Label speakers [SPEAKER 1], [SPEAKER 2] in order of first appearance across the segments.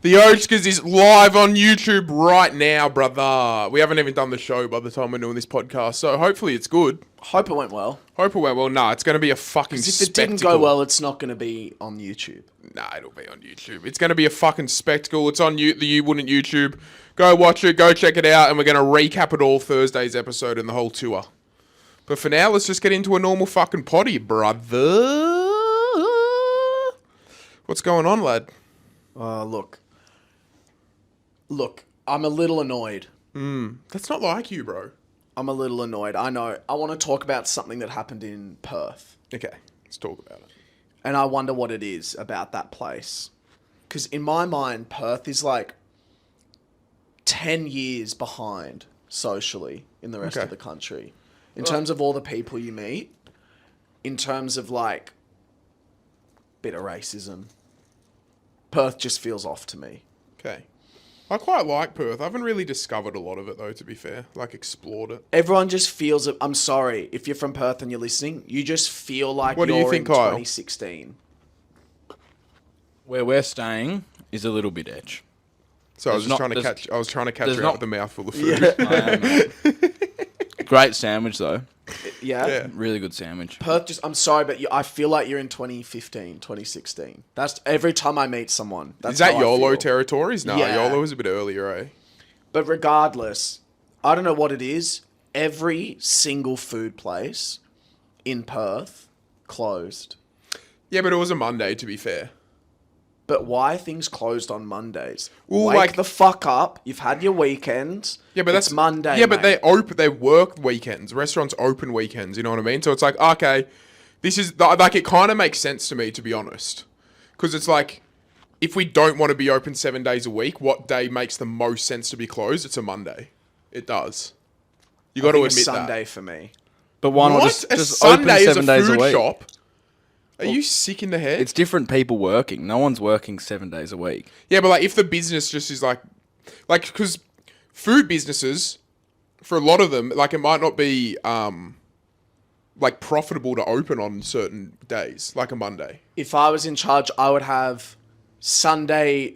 [SPEAKER 1] The Oathskers is live on YouTube right now, brother. We haven't even done the show by the time we're doing this podcast, so hopefully it's good.
[SPEAKER 2] Hope it went well.
[SPEAKER 1] Hope it went well. Nah, it's going to be a fucking
[SPEAKER 2] If
[SPEAKER 1] spectacle.
[SPEAKER 2] it didn't go well, it's not going to be on YouTube.
[SPEAKER 1] Nah, it'll be on YouTube. It's going to be a fucking spectacle. It's on the You Wouldn't YouTube. Go watch it. Go check it out. And we're going to recap it all Thursday's episode and the whole tour. But for now, let's just get into a normal fucking potty, brother. What's going on, lad?
[SPEAKER 2] Look, I'm a little annoyed.
[SPEAKER 1] That's not like you, bro.
[SPEAKER 2] I'm a little annoyed. I know. I want to talk about something that happened in Perth.
[SPEAKER 1] Okay, let's talk about it.
[SPEAKER 2] And I wonder what it is about that place. Because in my mind, Perth is like 10 years behind socially in the rest of the country. In terms of all the people you meet, in terms of like bit of racism, Perth just feels off to me.
[SPEAKER 1] Okay. I quite like Perth. I haven't really discovered a lot of it, though, to be fair. Like, explored it.
[SPEAKER 2] Everyone just feels it. I'm sorry, if you're from Perth and you're listening, you just feel like
[SPEAKER 1] What do
[SPEAKER 2] you're
[SPEAKER 1] you think,
[SPEAKER 2] in
[SPEAKER 1] Kyle?
[SPEAKER 2] 2016.
[SPEAKER 3] Where we're staying is a little bit edge.
[SPEAKER 1] So I was trying to catch her out with a mouthful of food.
[SPEAKER 3] Great sandwich, though.
[SPEAKER 2] Yeah?
[SPEAKER 3] Really good sandwich.
[SPEAKER 2] Perth just, I'm sorry, but I feel like you're in 2015, 2016. That's every time I meet someone. That's
[SPEAKER 1] Is that
[SPEAKER 2] how I
[SPEAKER 1] YOLO
[SPEAKER 2] feel.
[SPEAKER 1] territories? No,
[SPEAKER 2] Yeah.
[SPEAKER 1] YOLO was a bit earlier, eh?
[SPEAKER 2] But regardless, I don't know what it is. Every single food place in Perth closed.
[SPEAKER 1] Yeah, but it was a Monday, to be fair.
[SPEAKER 2] But why are things closed on Mondays?
[SPEAKER 1] Well,
[SPEAKER 2] Wake
[SPEAKER 1] like-
[SPEAKER 2] the fuck up. You've had your weekends.
[SPEAKER 1] Yeah, but
[SPEAKER 2] it's
[SPEAKER 1] that's
[SPEAKER 2] Monday.
[SPEAKER 1] Yeah, but
[SPEAKER 2] mate.
[SPEAKER 1] they work weekends. Restaurants open weekends. You know what I mean? So it's like, okay, this is like it kind of makes sense to me, to be honest, because it's like, if we don't want to be open 7 days a week, what day makes the most sense to be closed? It's a Monday. It does. You got to admit
[SPEAKER 2] Sunday
[SPEAKER 1] that.
[SPEAKER 2] for me.
[SPEAKER 3] But why not
[SPEAKER 1] What?
[SPEAKER 3] just
[SPEAKER 1] A
[SPEAKER 3] open
[SPEAKER 1] Sunday is a
[SPEAKER 3] 7 days a
[SPEAKER 1] food
[SPEAKER 3] week?
[SPEAKER 1] shop? Are you sick in the head?
[SPEAKER 3] It's different people working. No one's working 7 days a week.
[SPEAKER 1] Yeah, but like if the business just is like because food businesses, for a lot of them, like it might not be like profitable to open on certain days, like a Monday.
[SPEAKER 2] If I was in charge, I would have Sunday.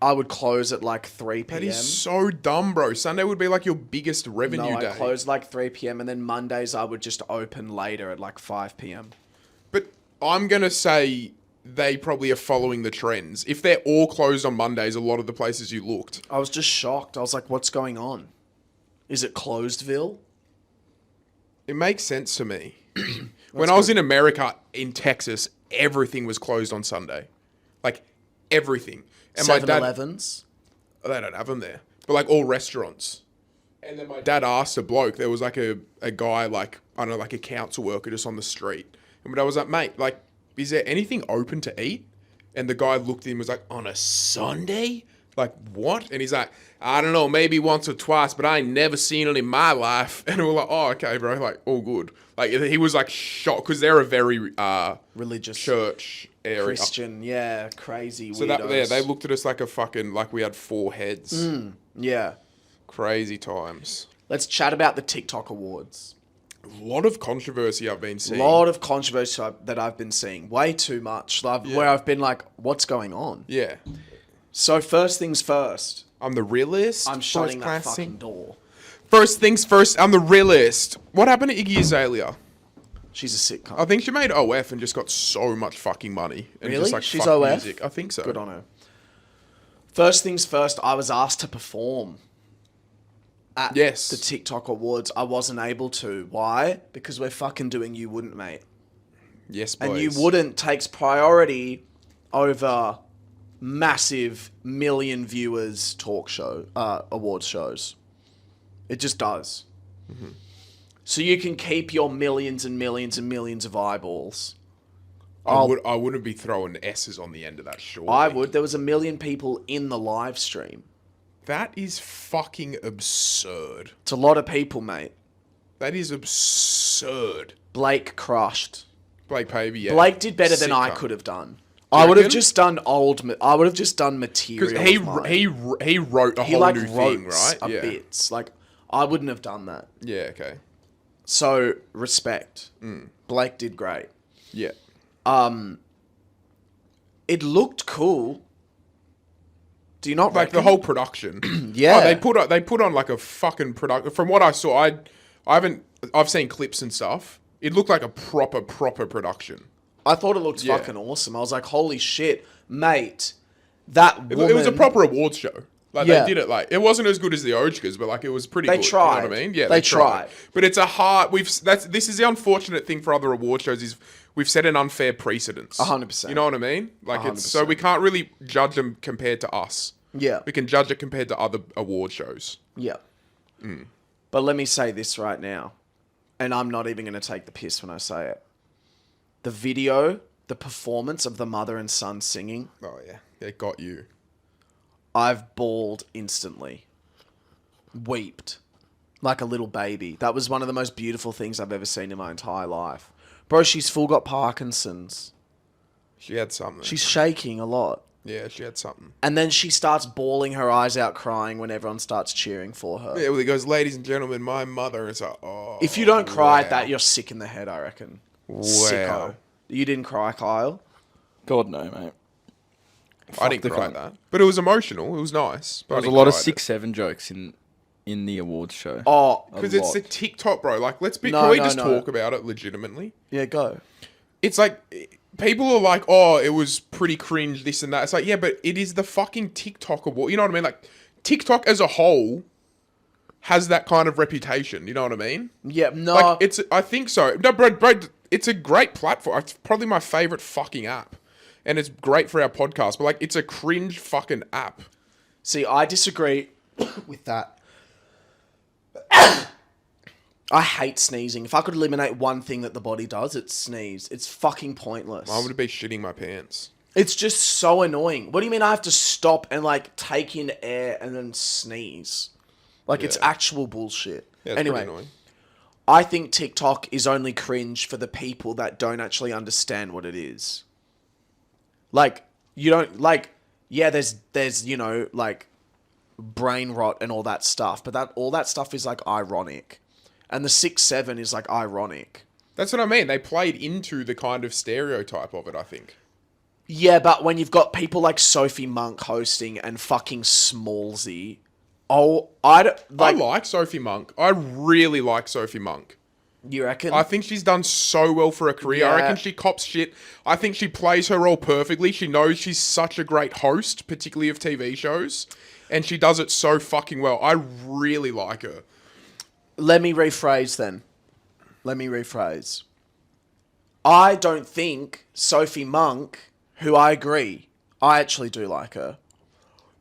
[SPEAKER 2] I would close at like 3 p.m.
[SPEAKER 1] That is so dumb, bro. Sunday would be like your biggest revenue
[SPEAKER 2] No,
[SPEAKER 1] day.
[SPEAKER 2] I close like 3 p.m. and then Mondays I would just open later at like 5 p.m.
[SPEAKER 1] But I'm gonna say they probably are following the trends. If they're all closed on Mondays, a lot of the places you looked.
[SPEAKER 2] I was just shocked. I was like, what's going on? Is it Closedville?
[SPEAKER 1] It makes sense to me. When I was in America, in Texas, everything was closed on Sunday. Like, everything. And my dad...
[SPEAKER 2] 7-Elevens?
[SPEAKER 1] They don't have them there. But, like, all restaurants. And then my dad asked a bloke, there was, like, a guy, like, I don't know, like a council worker just on the street. And my dad was like, mate, like, is there anything open to eat? And the guy looked at him and was like, on a Sunday? Like, what? And he's like, I don't know, maybe once or twice, but I ain't never seen it in my life. And we're like, oh, okay, bro, like, all good. Like, he was, like, shocked, because they're a very
[SPEAKER 2] Religious.
[SPEAKER 1] church area.
[SPEAKER 2] Christian, yeah, crazy
[SPEAKER 1] So
[SPEAKER 2] weirdos.
[SPEAKER 1] they looked at us like a fucking, like we had 4 heads.
[SPEAKER 2] Yeah.
[SPEAKER 1] Crazy times.
[SPEAKER 2] Let's chat about the TikTok awards.
[SPEAKER 1] A lot of controversy I've been seeing.
[SPEAKER 2] A lot of controversy that I've been seeing. Way too much. Where I've been like, what's going on?
[SPEAKER 1] Yeah.
[SPEAKER 2] So first things first.
[SPEAKER 1] I'm the realist.
[SPEAKER 2] I'm shutting that
[SPEAKER 1] First-class
[SPEAKER 2] fucking door.
[SPEAKER 1] First things first, I'm the realist. What happened to Iggy Azalea?
[SPEAKER 2] She's a sick cunt.
[SPEAKER 1] I think she made OF and just got so much fucking money. And
[SPEAKER 2] Really?
[SPEAKER 1] just like
[SPEAKER 2] She's
[SPEAKER 1] fuck
[SPEAKER 2] OF?
[SPEAKER 1] music. I think so.
[SPEAKER 2] Good on her. First things first, I was asked to perform at
[SPEAKER 1] Yes.
[SPEAKER 2] the TikTok awards. I wasn't able to. Why? Because we're fucking doing You Wouldn't, mate.
[SPEAKER 1] Yes,
[SPEAKER 2] And
[SPEAKER 1] please.
[SPEAKER 2] You Wouldn't takes priority over massive million viewers talk show award shows. It just does. So you can keep your millions and millions and millions of eyeballs.
[SPEAKER 1] I wouldn't be throwing S's on the end of that, surely.
[SPEAKER 2] I would. There was 1 million people in the live stream.
[SPEAKER 1] That is fucking absurd.
[SPEAKER 2] It's a lot of people, mate.
[SPEAKER 1] That is absurd.
[SPEAKER 2] Blake crushed.
[SPEAKER 1] Blake Pavey, yeah.
[SPEAKER 2] Blake did better than
[SPEAKER 1] Sick
[SPEAKER 2] I
[SPEAKER 1] cunt.
[SPEAKER 2] could have done.
[SPEAKER 1] You
[SPEAKER 2] I would have
[SPEAKER 1] reckon?
[SPEAKER 2] just done I would have just done material.
[SPEAKER 1] Because he
[SPEAKER 2] of mine.
[SPEAKER 1] he wrote a
[SPEAKER 2] He
[SPEAKER 1] whole
[SPEAKER 2] like
[SPEAKER 1] new
[SPEAKER 2] wrote
[SPEAKER 1] thing, right?
[SPEAKER 2] a
[SPEAKER 1] Yeah.
[SPEAKER 2] bits. Like I wouldn't have done that.
[SPEAKER 1] Yeah, okay.
[SPEAKER 2] So respect. Blake did great.
[SPEAKER 1] Yeah.
[SPEAKER 2] It looked cool. Do you not
[SPEAKER 1] Like the
[SPEAKER 2] reckon?
[SPEAKER 1] whole production.
[SPEAKER 2] Yeah.
[SPEAKER 1] Oh, they put on like a fucking production. From what I saw, I've seen clips and stuff. It looked like a proper production.
[SPEAKER 2] I thought it looked
[SPEAKER 1] Yeah.
[SPEAKER 2] fucking awesome. I was like, holy shit, mate. That woman...
[SPEAKER 1] It was a proper awards show. Like
[SPEAKER 2] Yeah.
[SPEAKER 1] they did it like it wasn't as good as the Oscars, but like it was pretty
[SPEAKER 2] They
[SPEAKER 1] good.
[SPEAKER 2] tried.
[SPEAKER 1] You know what I mean? Yeah,
[SPEAKER 2] They tried.
[SPEAKER 1] But it's a hard. This is the unfortunate thing for other award shows is we've set an unfair precedence.
[SPEAKER 2] 100%.
[SPEAKER 1] You know what I mean? Like it's so
[SPEAKER 2] 100%.
[SPEAKER 1] we can't really judge them compared to us.
[SPEAKER 2] Yeah.
[SPEAKER 1] We can judge it compared to other award shows.
[SPEAKER 2] Yeah. But let me say this right now, and I'm not even going to take the piss when I say it. The video, the performance of the mother and son singing,
[SPEAKER 1] Oh yeah, it got you.
[SPEAKER 2] I've bawled instantly. Weeped. Like a little baby. That was one of the most beautiful things I've ever seen in my entire life. Bro, she's full got Parkinson's.
[SPEAKER 1] She had something.
[SPEAKER 2] She's shaking a lot.
[SPEAKER 1] Yeah, she had something.
[SPEAKER 2] And then she starts bawling her eyes out crying when everyone starts cheering for her.
[SPEAKER 1] Yeah, well, he goes, "Ladies and gentlemen, my mother." It's like, oh.
[SPEAKER 2] If you don't cry at
[SPEAKER 1] wow.
[SPEAKER 2] that, you're sick in the head, I reckon.
[SPEAKER 1] Wow.
[SPEAKER 2] Sicko. You didn't cry, Kyle?
[SPEAKER 3] God no, mate.
[SPEAKER 1] I didn't
[SPEAKER 3] the
[SPEAKER 1] cry
[SPEAKER 3] cunt.
[SPEAKER 1] at that, but it was emotional. It was nice. But
[SPEAKER 3] There was a lot of 6-7 jokes in the awards show.
[SPEAKER 2] Oh,
[SPEAKER 1] because
[SPEAKER 3] a
[SPEAKER 1] it's
[SPEAKER 3] lot.
[SPEAKER 1] a TikTok, bro. Like, can
[SPEAKER 2] No,
[SPEAKER 1] we
[SPEAKER 2] no,
[SPEAKER 1] just
[SPEAKER 2] no.
[SPEAKER 1] talk about it legitimately?
[SPEAKER 2] yeah, go.
[SPEAKER 1] It's like people are like, "Oh, it was pretty cringe, this and that." It's like, yeah, but it is the fucking TikTok award. You know what I mean? Like, TikTok as a whole has that kind of reputation. You know what I mean?
[SPEAKER 2] Yeah, no.
[SPEAKER 1] Like, I think so. No, bro, it's a great platform. It's probably my favorite fucking app. And it's great for our podcast, but like, it's a cringe fucking app.
[SPEAKER 2] See, I disagree with that. I hate sneezing. If I could eliminate one thing that the body does, it's sneeze. It's fucking pointless.
[SPEAKER 1] I would be shitting my pants.
[SPEAKER 2] It's just so annoying. What do you mean I have to stop and like take in air and then sneeze? Like it's
[SPEAKER 1] Yeah.
[SPEAKER 2] actual bullshit.
[SPEAKER 1] Yeah, it's
[SPEAKER 2] Anyway,
[SPEAKER 1] pretty annoying.
[SPEAKER 2] I think TikTok is only cringe for the people that don't actually understand what it is. Like, you don't, like, yeah, there's, you know, like, brain rot and all that stuff, but all that stuff is, like, ironic. And the 6-7 is, like, ironic.
[SPEAKER 1] That's what I mean. They played into the kind of stereotype of it, I think.
[SPEAKER 2] Yeah, but when you've got people like Sophie Monk hosting and fucking Smallsy, I
[SPEAKER 1] like Sophie Monk. I really like Sophie Monk.
[SPEAKER 2] You reckon?
[SPEAKER 1] I think she's done so well for her career.
[SPEAKER 2] Yeah.
[SPEAKER 1] I reckon she cops shit. I think she plays her role perfectly. She knows she's such a great host, particularly of TV shows. And she does it so fucking well. I really like her.
[SPEAKER 2] Let me rephrase then. I don't think Sophie Monk, who I agree, I actually do like her,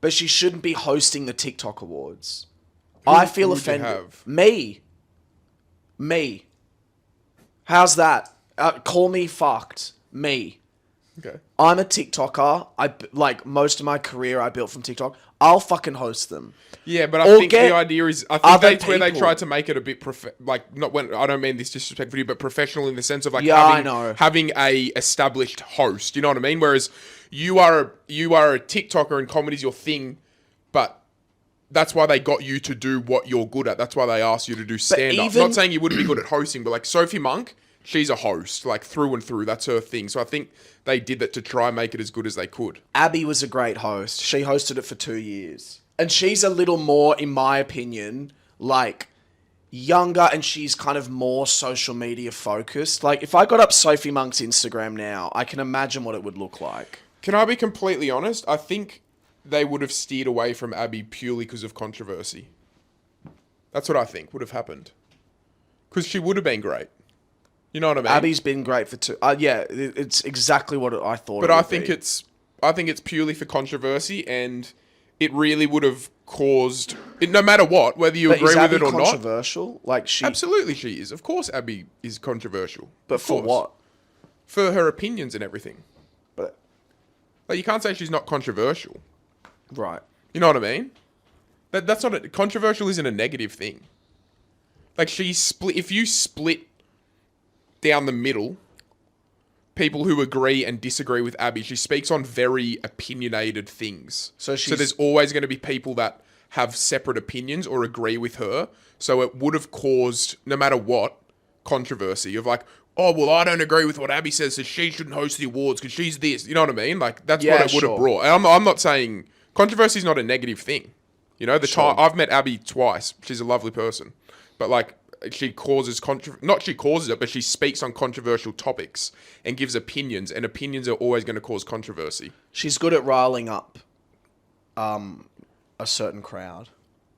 [SPEAKER 2] but she shouldn't be hosting the TikTok awards. I feel
[SPEAKER 1] who would you
[SPEAKER 2] offended.
[SPEAKER 1] have?
[SPEAKER 2] Me. How's that? Call me fucked. Me.
[SPEAKER 1] Okay.
[SPEAKER 2] I'm a TikToker. Like most of my career I built from TikTok. I'll fucking host them.
[SPEAKER 1] Yeah, but
[SPEAKER 2] Or
[SPEAKER 1] I think
[SPEAKER 2] get
[SPEAKER 1] the idea is, I
[SPEAKER 2] other
[SPEAKER 1] think that's where they
[SPEAKER 2] people.
[SPEAKER 1] tried to make it a bit not when I don't mean this disrespectfully, but professional in the sense of like
[SPEAKER 2] Yeah, I know.
[SPEAKER 1] having a established host. You know what I mean? Whereas you are a TikToker and comedy's your thing, but that's why they got you to do what you're good at. That's why they asked you to do stand up.
[SPEAKER 2] even-
[SPEAKER 1] Not saying you wouldn't be good at hosting, but like Sophie Monk, she's a host, like through and through. That's her thing. So I think they did that to try and make it as good as they could.
[SPEAKER 2] Abby was a great host. She hosted it for 2 years. And she's a little more, in my opinion, like younger, and she's kind of more social media focused. Like if I got up Sophie Monk's Instagram now, I can imagine what it would look like.
[SPEAKER 1] Can I be completely honest? I think they would have steered away from Abby purely because of controversy. That's what I think would have happened. Because she would have been great. You know what I mean?
[SPEAKER 2] Abby's been great for two. Yeah, it's exactly what I thought.
[SPEAKER 1] But
[SPEAKER 2] it would
[SPEAKER 1] I think
[SPEAKER 2] be.
[SPEAKER 1] it's purely for controversy, and it really would have caused no matter what, whether you
[SPEAKER 2] But
[SPEAKER 1] agree
[SPEAKER 2] is
[SPEAKER 1] with
[SPEAKER 2] Abby
[SPEAKER 1] it or not.
[SPEAKER 2] controversial? Like she,
[SPEAKER 1] Absolutely, she is. Of course, Abby is controversial.
[SPEAKER 2] but
[SPEAKER 1] Of
[SPEAKER 2] for
[SPEAKER 1] course.
[SPEAKER 2] what?
[SPEAKER 1] For her opinions and everything.
[SPEAKER 2] But
[SPEAKER 1] Like you can't say she's not controversial.
[SPEAKER 2] right.
[SPEAKER 1] You know what I mean? That's not controversial. Isn't a negative thing. Like if you split down the middle, people who agree and disagree with Abby, she speaks on very opinionated things.
[SPEAKER 2] So
[SPEAKER 1] there's always going to be people that have separate opinions or agree with her. So it would have caused, no matter what, controversy of like, oh, well, I don't agree with what Abby says, so she shouldn't host the awards because she's this. You know what I mean? Like, that's
[SPEAKER 2] Yeah,
[SPEAKER 1] what it would have
[SPEAKER 2] sure.
[SPEAKER 1] brought. And I'm not saying Controversy is not a negative thing. You know,
[SPEAKER 2] Sure.
[SPEAKER 1] I've met Abby twice. She's a lovely person, but like she causes not she causes it, but she speaks on controversial topics and gives opinions, and opinions are always going to cause controversy.
[SPEAKER 2] She's good at riling up a certain crowd.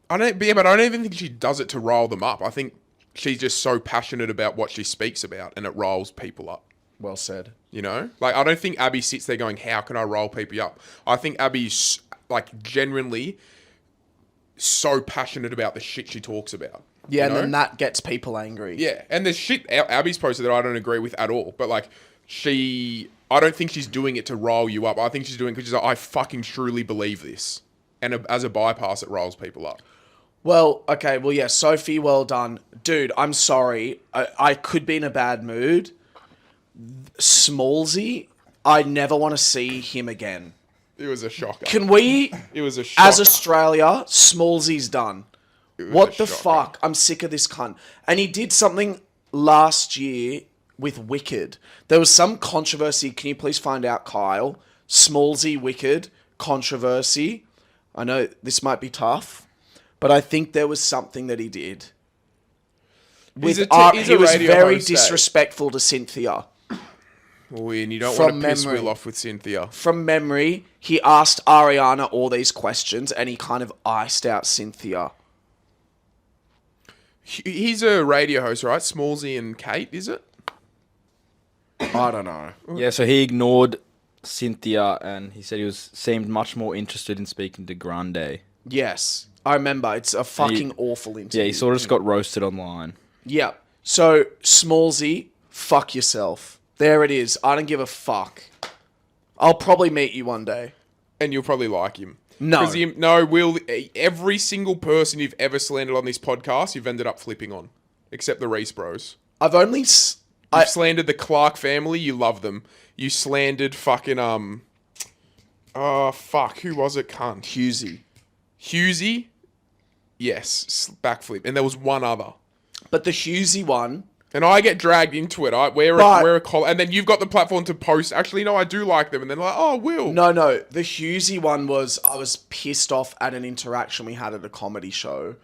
[SPEAKER 1] But I don't even think she does it to rile them up. I think she's just so passionate about what she speaks about, and it riles people up.
[SPEAKER 2] Well said.
[SPEAKER 1] You know, like I don't think Abby sits there going, "How can I rile people up?" I think Abby's like genuinely so passionate about the shit she talks about.
[SPEAKER 2] Yeah,
[SPEAKER 1] you
[SPEAKER 2] and
[SPEAKER 1] know?
[SPEAKER 2] then that gets people angry.
[SPEAKER 1] Yeah, and there's shit Abby's posted that I don't agree with at all. But like, I don't think she's doing it to rile you up. I think she's doing it because she's like, I fucking truly believe this, and as a bypass, it riles people up.
[SPEAKER 2] Well, okay, well, yeah, Sophie, well done. Dude, I'm sorry. I could be in a bad mood. Smallsy, I never want to see him again.
[SPEAKER 1] It was a shocker.
[SPEAKER 2] Can we,
[SPEAKER 1] It was a shocker.
[SPEAKER 2] as Australia, Smallsy's done.
[SPEAKER 1] It was
[SPEAKER 2] What
[SPEAKER 1] a
[SPEAKER 2] the
[SPEAKER 1] shocker.
[SPEAKER 2] fuck? I'm sick of this cunt. And he did something last year with Wicked. There was some controversy. Can you please find out, Kyle? Smallsy, Wicked, controversy. I know this might be tough, but I think there was something that he did.
[SPEAKER 1] He's
[SPEAKER 2] With
[SPEAKER 1] a
[SPEAKER 2] art,
[SPEAKER 1] he's
[SPEAKER 2] he
[SPEAKER 1] a
[SPEAKER 2] was
[SPEAKER 1] radio
[SPEAKER 2] very
[SPEAKER 1] host, eh?
[SPEAKER 2] disrespectful to Cynthia.
[SPEAKER 1] And you don't
[SPEAKER 2] From
[SPEAKER 1] want to piss
[SPEAKER 2] memory.
[SPEAKER 1] Will off with Cynthia.
[SPEAKER 2] From memory, he asked Ariana all these questions and he kind of iced out Cynthia.
[SPEAKER 1] He's a radio host, right? Smallsy and Kate, is it?
[SPEAKER 2] I don't know.
[SPEAKER 3] Yeah, so he ignored Cynthia and he said seemed much more interested in speaking to Grande.
[SPEAKER 2] Yes, I remember. It's a fucking awful interview.
[SPEAKER 3] Yeah, he sort of just got roasted online.
[SPEAKER 2] Yeah. So, Smallsy, fuck yourself. There it is. I don't give a fuck. I'll probably meet you one day.
[SPEAKER 1] And you'll probably like him.
[SPEAKER 2] No.
[SPEAKER 1] Will, every single person you've ever slandered on this podcast, you've ended up flipping on. Except the Reese bros.
[SPEAKER 2] I've only...
[SPEAKER 1] You've slandered the Clark family, you love them. You slandered fucking, oh, fuck, who was it, cunt? Hughesy? Yes, backflip. And there was one other.
[SPEAKER 2] But the Hughesy one...
[SPEAKER 1] And I get dragged into it. I wear a collar, and then you've got the platform to post. Actually, no, I do like them, and then like, oh, Will.
[SPEAKER 2] No. The Hughesy one was I was pissed off at an interaction we had at a comedy show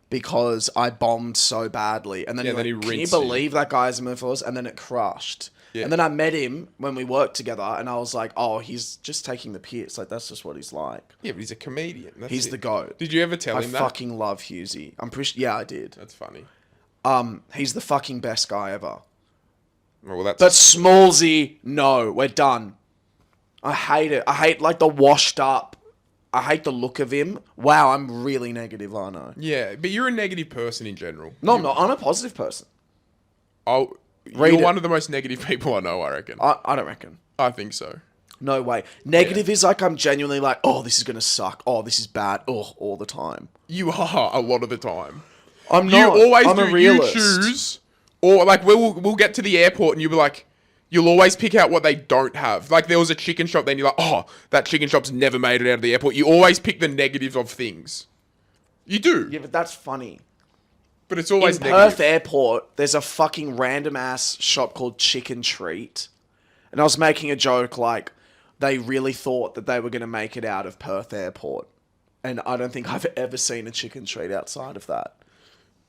[SPEAKER 2] because I bombed so badly, and then,
[SPEAKER 1] Yeah, then he
[SPEAKER 2] can you
[SPEAKER 1] rinsed you.
[SPEAKER 2] believe that guy's a and then it crushed.
[SPEAKER 1] Yeah.
[SPEAKER 2] And then I met him when we worked together, and I was like, oh, he's just taking the piss. Like that's just what he's like.
[SPEAKER 1] Yeah, but he's a comedian. That's
[SPEAKER 2] He's
[SPEAKER 1] it.
[SPEAKER 2] the GOAT.
[SPEAKER 1] Did you ever tell
[SPEAKER 2] I
[SPEAKER 1] him that?
[SPEAKER 2] fucking love Hughesy. Yeah, I did.
[SPEAKER 1] That's funny.
[SPEAKER 2] He's the fucking best guy ever.
[SPEAKER 1] Well, that's
[SPEAKER 2] But Smallsy, no, we're done. I hate it. I hate like the washed up. I hate the look of him. Wow, I'm really negative, aren't I?
[SPEAKER 1] yeah. But you're a negative person in general.
[SPEAKER 2] No, I'm not. I'm a positive person.
[SPEAKER 1] You're
[SPEAKER 2] Read it.
[SPEAKER 1] one of the most negative people I know. I reckon.
[SPEAKER 2] I don't reckon.
[SPEAKER 1] I think so.
[SPEAKER 2] No way. Negative is like I'm genuinely like, oh, this is gonna suck. Oh, this is bad. Oh, all the time.
[SPEAKER 1] You are a lot of the time.
[SPEAKER 2] I'm
[SPEAKER 1] You
[SPEAKER 2] not.
[SPEAKER 1] always
[SPEAKER 2] I'm
[SPEAKER 1] do.
[SPEAKER 2] a realist.
[SPEAKER 1] You choose, or like we'll get to the airport and you'll be like, you'll always pick out what they don't have. Like there was a chicken shop, then you're like, oh, that chicken shop's never made it out of the airport. You always pick the negatives of things. You do,
[SPEAKER 2] Yeah, but that's funny.
[SPEAKER 1] but it's always
[SPEAKER 2] In
[SPEAKER 1] negative.
[SPEAKER 2] Perth Airport, there's a fucking random ass shop called Chicken Treat. And I was making a joke like they really thought that they were going to make it out of Perth Airport. And I don't think I've ever seen a chicken treat outside of that.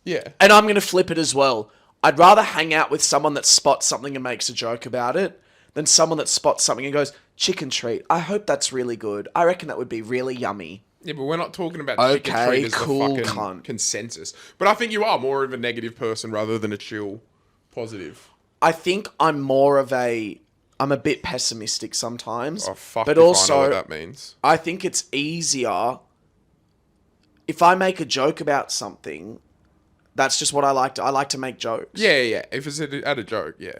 [SPEAKER 1] Yeah,
[SPEAKER 2] And I'm going to flip it as well. I'd rather hang out with someone that spots something and makes a joke about it than someone that spots something and goes, chicken treat, I hope that's really good. I reckon that would be really yummy.
[SPEAKER 1] yeah, but we're not talking about chicken
[SPEAKER 2] Okay,
[SPEAKER 1] treat as
[SPEAKER 2] cool,
[SPEAKER 1] the fucking
[SPEAKER 2] cunt.
[SPEAKER 1] consensus. But I think you are more of a negative person rather than a chill, positive.
[SPEAKER 2] I think I'm I'm a bit pessimistic sometimes.
[SPEAKER 1] Oh fuck!
[SPEAKER 2] But
[SPEAKER 1] if
[SPEAKER 2] also,
[SPEAKER 1] I know what that means.
[SPEAKER 2] I think it's easier if I make a joke about something. That's just what I like to. I like to make jokes.
[SPEAKER 1] Yeah. If it's at a joke, yeah.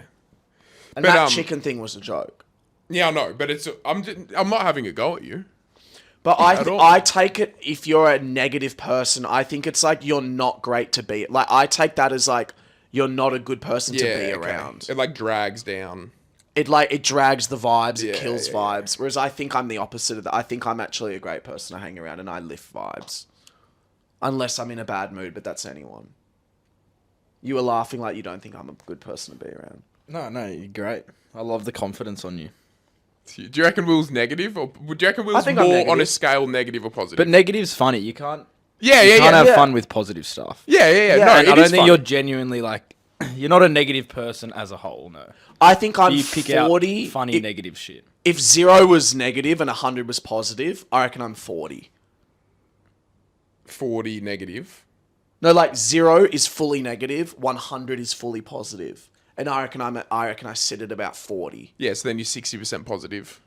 [SPEAKER 2] and
[SPEAKER 1] but,
[SPEAKER 2] that chicken thing was a joke.
[SPEAKER 1] Yeah, I know, but I'm not having a go at you.
[SPEAKER 2] But
[SPEAKER 1] At all.
[SPEAKER 2] I take it if you're a negative person, I think it's like you're not great to be. Like I take that as like you're not a good person to be around.
[SPEAKER 1] It like drags down.
[SPEAKER 2] It drags the vibes, it
[SPEAKER 1] Yeah,
[SPEAKER 2] kills
[SPEAKER 1] yeah,
[SPEAKER 2] vibes. Whereas I think I'm the opposite of that. I think I'm actually a great person to hang around and I lift vibes. Unless I'm in a bad mood, but that's anyone. You were laughing like you don't think I'm a good person to be around.
[SPEAKER 3] No, you're great. I love the confidence on you.
[SPEAKER 1] Do you reckon Will's negative, or do you reckon Will's
[SPEAKER 2] think I'm
[SPEAKER 1] more on a
[SPEAKER 2] negative.
[SPEAKER 1] scale negative or positive?
[SPEAKER 3] But negative's funny. You can't.
[SPEAKER 1] yeah,
[SPEAKER 3] You can't have
[SPEAKER 2] Yeah.
[SPEAKER 3] fun with positive stuff.
[SPEAKER 1] yeah.
[SPEAKER 2] Yeah,
[SPEAKER 1] No,
[SPEAKER 2] and
[SPEAKER 3] And I
[SPEAKER 1] it
[SPEAKER 3] don't
[SPEAKER 1] is
[SPEAKER 3] think
[SPEAKER 1] fun.
[SPEAKER 3] you're genuinely like. You're not a negative person as a whole. No.
[SPEAKER 2] I think I'm
[SPEAKER 3] You pick
[SPEAKER 2] 40.
[SPEAKER 3] out funny negative shit.
[SPEAKER 2] If 0 was negative and 100 was positive, I reckon I'm 40.
[SPEAKER 1] 40 negative.
[SPEAKER 2] No, like 0 is fully negative, 100 is fully positive, and I reckon I sit at about 40.
[SPEAKER 1] Yeah, so then you're 60% positive.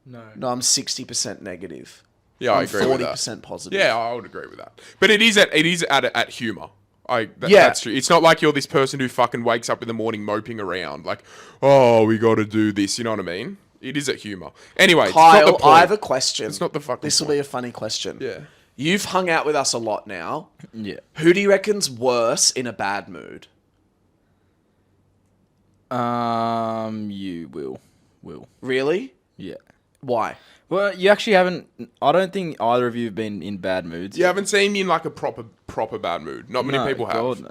[SPEAKER 3] No.
[SPEAKER 2] No, I'm 60% negative.
[SPEAKER 1] Yeah, I
[SPEAKER 2] I'm
[SPEAKER 1] agree with that.
[SPEAKER 2] 40% positive.
[SPEAKER 1] Yeah, I would agree with that. But it is at humor.
[SPEAKER 2] Yeah.
[SPEAKER 1] That's true. It's not like you're this person who fucking wakes up in the morning moping around like, oh, we got to do this. You know what I mean? It is at humor. Anyway, it's not the
[SPEAKER 2] Kyle,
[SPEAKER 1] point.
[SPEAKER 2] I have a question.
[SPEAKER 1] It's not the fucking
[SPEAKER 2] This will
[SPEAKER 1] point.
[SPEAKER 2] be a funny question.
[SPEAKER 1] Yeah.
[SPEAKER 2] You've hung out with us a lot now.
[SPEAKER 3] Yeah.
[SPEAKER 2] Who do you reckon's worse in a bad mood?
[SPEAKER 3] You will.
[SPEAKER 2] Really?
[SPEAKER 3] Yeah.
[SPEAKER 2] Why?
[SPEAKER 3] Well, you actually haven't. I don't think either of you have been in bad moods.
[SPEAKER 1] You haven't seen me in like a proper bad mood. Not many
[SPEAKER 3] No,
[SPEAKER 1] people have.
[SPEAKER 3] God, no.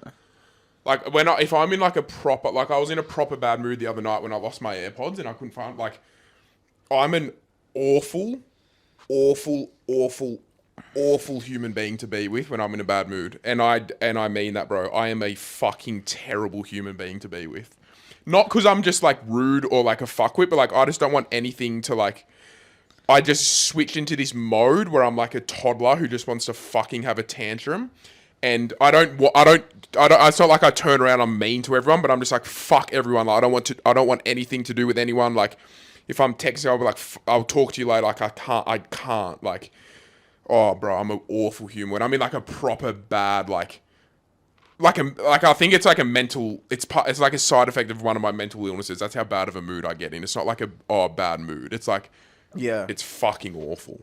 [SPEAKER 1] Like if I'm in like a proper, like I was in a proper bad mood the other night when I lost my AirPods and I couldn't find, like, I'm an awful human being to be with when I'm in a bad mood. And I mean that, bro. I am a fucking terrible human being to be with. Not because I'm just like rude or like a fuckwit, but like I just don't want anything to like. I just switched into this mode where I'm like a toddler who just wants to fucking have a tantrum. And it's not like I turn around, I'm mean to everyone, but I'm just like, fuck everyone. Like, I don't want anything to do with anyone. Like, if I'm texting, I'll be like, I'll talk to you later. Like, I can't. Like, oh, bro, I'm an awful human. When I'm in like a proper bad, like I think it's like a mental, it's like a side effect of one of my mental illnesses. That's how bad of a mood I get in. It's not like a bad mood. It's like,
[SPEAKER 2] Yeah.
[SPEAKER 1] it's fucking awful.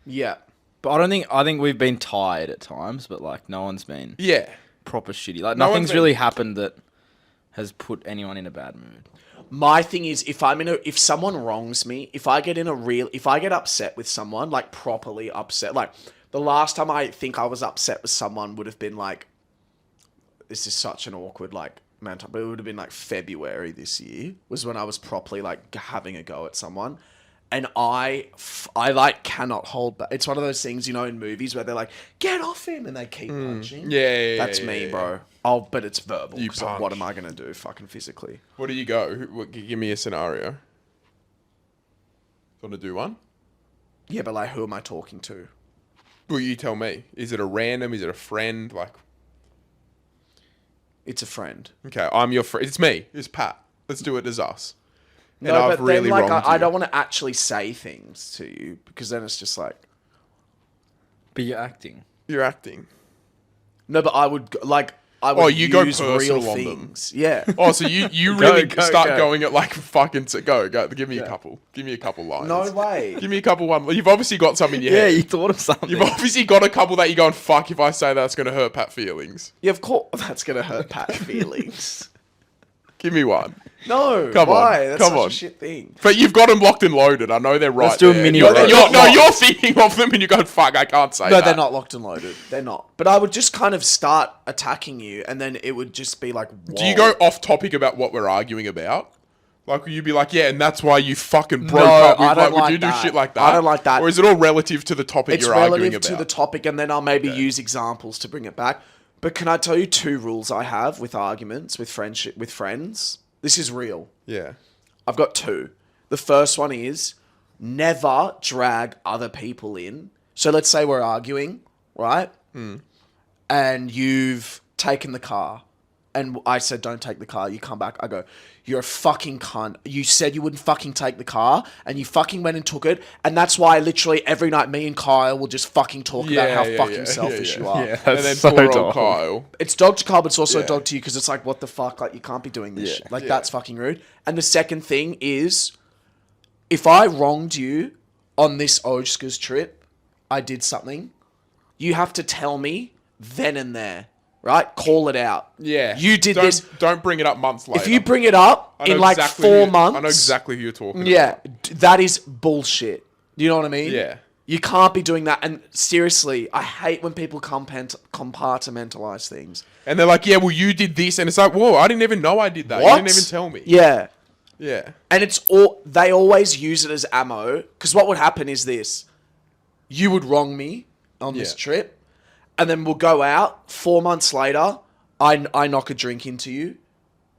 [SPEAKER 2] Yeah.
[SPEAKER 3] But I think we've been tired at times, but like no one's been
[SPEAKER 1] Yeah.
[SPEAKER 3] proper shitty. Like
[SPEAKER 1] No one's
[SPEAKER 3] nothing's
[SPEAKER 1] been-
[SPEAKER 3] really happened that has put anyone in a bad mood.
[SPEAKER 2] My thing is, if someone wrongs me, if I get upset with someone, like properly upset, like the last time I think I was upset with someone would have been like, this is such an awkward like amount of time, but it would have been like February this year was when I was properly like having a go at someone. And I like cannot hold back. It's one of those things, you know, in movies where they're like, get off him, and they keep punching.
[SPEAKER 1] Yeah.
[SPEAKER 2] That's me, bro. Oh, but it's verbal.
[SPEAKER 1] You
[SPEAKER 2] 'Cause
[SPEAKER 1] punch.
[SPEAKER 2] what am I going to do fucking physically?
[SPEAKER 1] Where do you go? Give me a scenario. Want to do one?
[SPEAKER 2] Yeah, but like, who am I talking to?
[SPEAKER 1] Well, you tell me. Is it a random? Is it a friend? Like,
[SPEAKER 2] It's a friend.
[SPEAKER 1] okay, I'm your friend. It's me. It's Pat. Let's do it as us.
[SPEAKER 2] No, but then like I don't want to actually say things to you because then it's just like
[SPEAKER 3] But you're acting.
[SPEAKER 1] You're acting.
[SPEAKER 2] no, but I would
[SPEAKER 1] you go
[SPEAKER 2] use real
[SPEAKER 1] personal on them.
[SPEAKER 2] things. Yeah.
[SPEAKER 1] Oh, so you really
[SPEAKER 3] Go,
[SPEAKER 1] start
[SPEAKER 3] go.
[SPEAKER 1] going at like fucking go. Give me a couple. Give me a couple lines.
[SPEAKER 2] No way.
[SPEAKER 1] Give me a couple one. You've obviously got some in your
[SPEAKER 3] Yeah,
[SPEAKER 1] head.
[SPEAKER 3] you thought of something.
[SPEAKER 1] You've obviously got a couple that you're going, fuck, if I say that's going to hurt Pat feelings.
[SPEAKER 2] Yeah, of course that's gonna hurt Pat's feelings.
[SPEAKER 1] Give me one.
[SPEAKER 2] No,
[SPEAKER 1] Come on,
[SPEAKER 2] why? That's
[SPEAKER 1] come
[SPEAKER 2] such
[SPEAKER 1] on.
[SPEAKER 2] a shit thing.
[SPEAKER 1] But you've got them locked and loaded. I know they're right.
[SPEAKER 3] Let's do a
[SPEAKER 1] there.
[SPEAKER 3] mini
[SPEAKER 1] You're,
[SPEAKER 3] roast.
[SPEAKER 1] you're thinking of them and you're going, fuck, I can't say
[SPEAKER 2] No,
[SPEAKER 1] that.
[SPEAKER 2] they're not locked and loaded. They're not. But I would just kind of start attacking you, and then it would just be like, whoa.
[SPEAKER 1] Do you go off topic about what we're arguing about? Like, will you be like, yeah, and that's why you fucking broke
[SPEAKER 2] No,
[SPEAKER 1] up with,
[SPEAKER 2] I don't
[SPEAKER 1] would
[SPEAKER 2] like
[SPEAKER 1] you do
[SPEAKER 2] that.
[SPEAKER 1] shit like that?
[SPEAKER 2] I don't like that.
[SPEAKER 1] Or is it all relative to the topic
[SPEAKER 2] It's
[SPEAKER 1] you're arguing
[SPEAKER 2] relative
[SPEAKER 1] about?
[SPEAKER 2] to the topic, and then I'll maybe use examples to bring it back. But can I tell you 2 rules I have with arguments, with friendship, with friends? This is real.
[SPEAKER 1] Yeah.
[SPEAKER 2] I've got 2. The first one is never drag other people in. So let's say we're arguing, right? And you've taken the car. And I said, don't take the car. You come back. I go, you're a fucking cunt. You said you wouldn't fucking take the car. And you fucking went and took it. And that's why literally every night me and Kyle will just fucking talk about how fucking selfish you are.
[SPEAKER 3] Yeah,
[SPEAKER 1] And
[SPEAKER 3] that's
[SPEAKER 1] then
[SPEAKER 3] so
[SPEAKER 1] poor old
[SPEAKER 3] dog.
[SPEAKER 1] Kyle.
[SPEAKER 2] It's dog to Kyle, but it's also
[SPEAKER 1] Yeah.
[SPEAKER 2] dog to you because it's like, what the fuck? Like, you can't be doing this
[SPEAKER 3] Yeah.
[SPEAKER 2] shit. Like,
[SPEAKER 1] Yeah.
[SPEAKER 2] that's fucking rude. And the second thing is, if I wronged you on this Oscars trip, I did something, you have to tell me then and there, right? Call it out.
[SPEAKER 1] Yeah.
[SPEAKER 2] You did
[SPEAKER 1] Don't-
[SPEAKER 2] this.
[SPEAKER 1] Don't bring it up months later.
[SPEAKER 2] If you bring it up
[SPEAKER 1] I know
[SPEAKER 2] in like
[SPEAKER 1] exactly
[SPEAKER 2] 4
[SPEAKER 1] who-
[SPEAKER 2] months.
[SPEAKER 1] I know exactly who you're talking
[SPEAKER 2] Yeah,
[SPEAKER 1] about.
[SPEAKER 2] that is bullshit. You know what I mean?
[SPEAKER 1] Yeah.
[SPEAKER 2] You can't be doing that. And seriously, I hate when people compartmentalize things.
[SPEAKER 1] And they're like, yeah, well, you did this. And it's like, whoa, I didn't even know I did that.
[SPEAKER 2] What?
[SPEAKER 1] You didn't even tell me.
[SPEAKER 2] Yeah.
[SPEAKER 1] Yeah.
[SPEAKER 2] And they always use it as ammo. Because what would happen is this. You would wrong me on this trip. And then we'll go out. 4 months later, I knock a drink into you.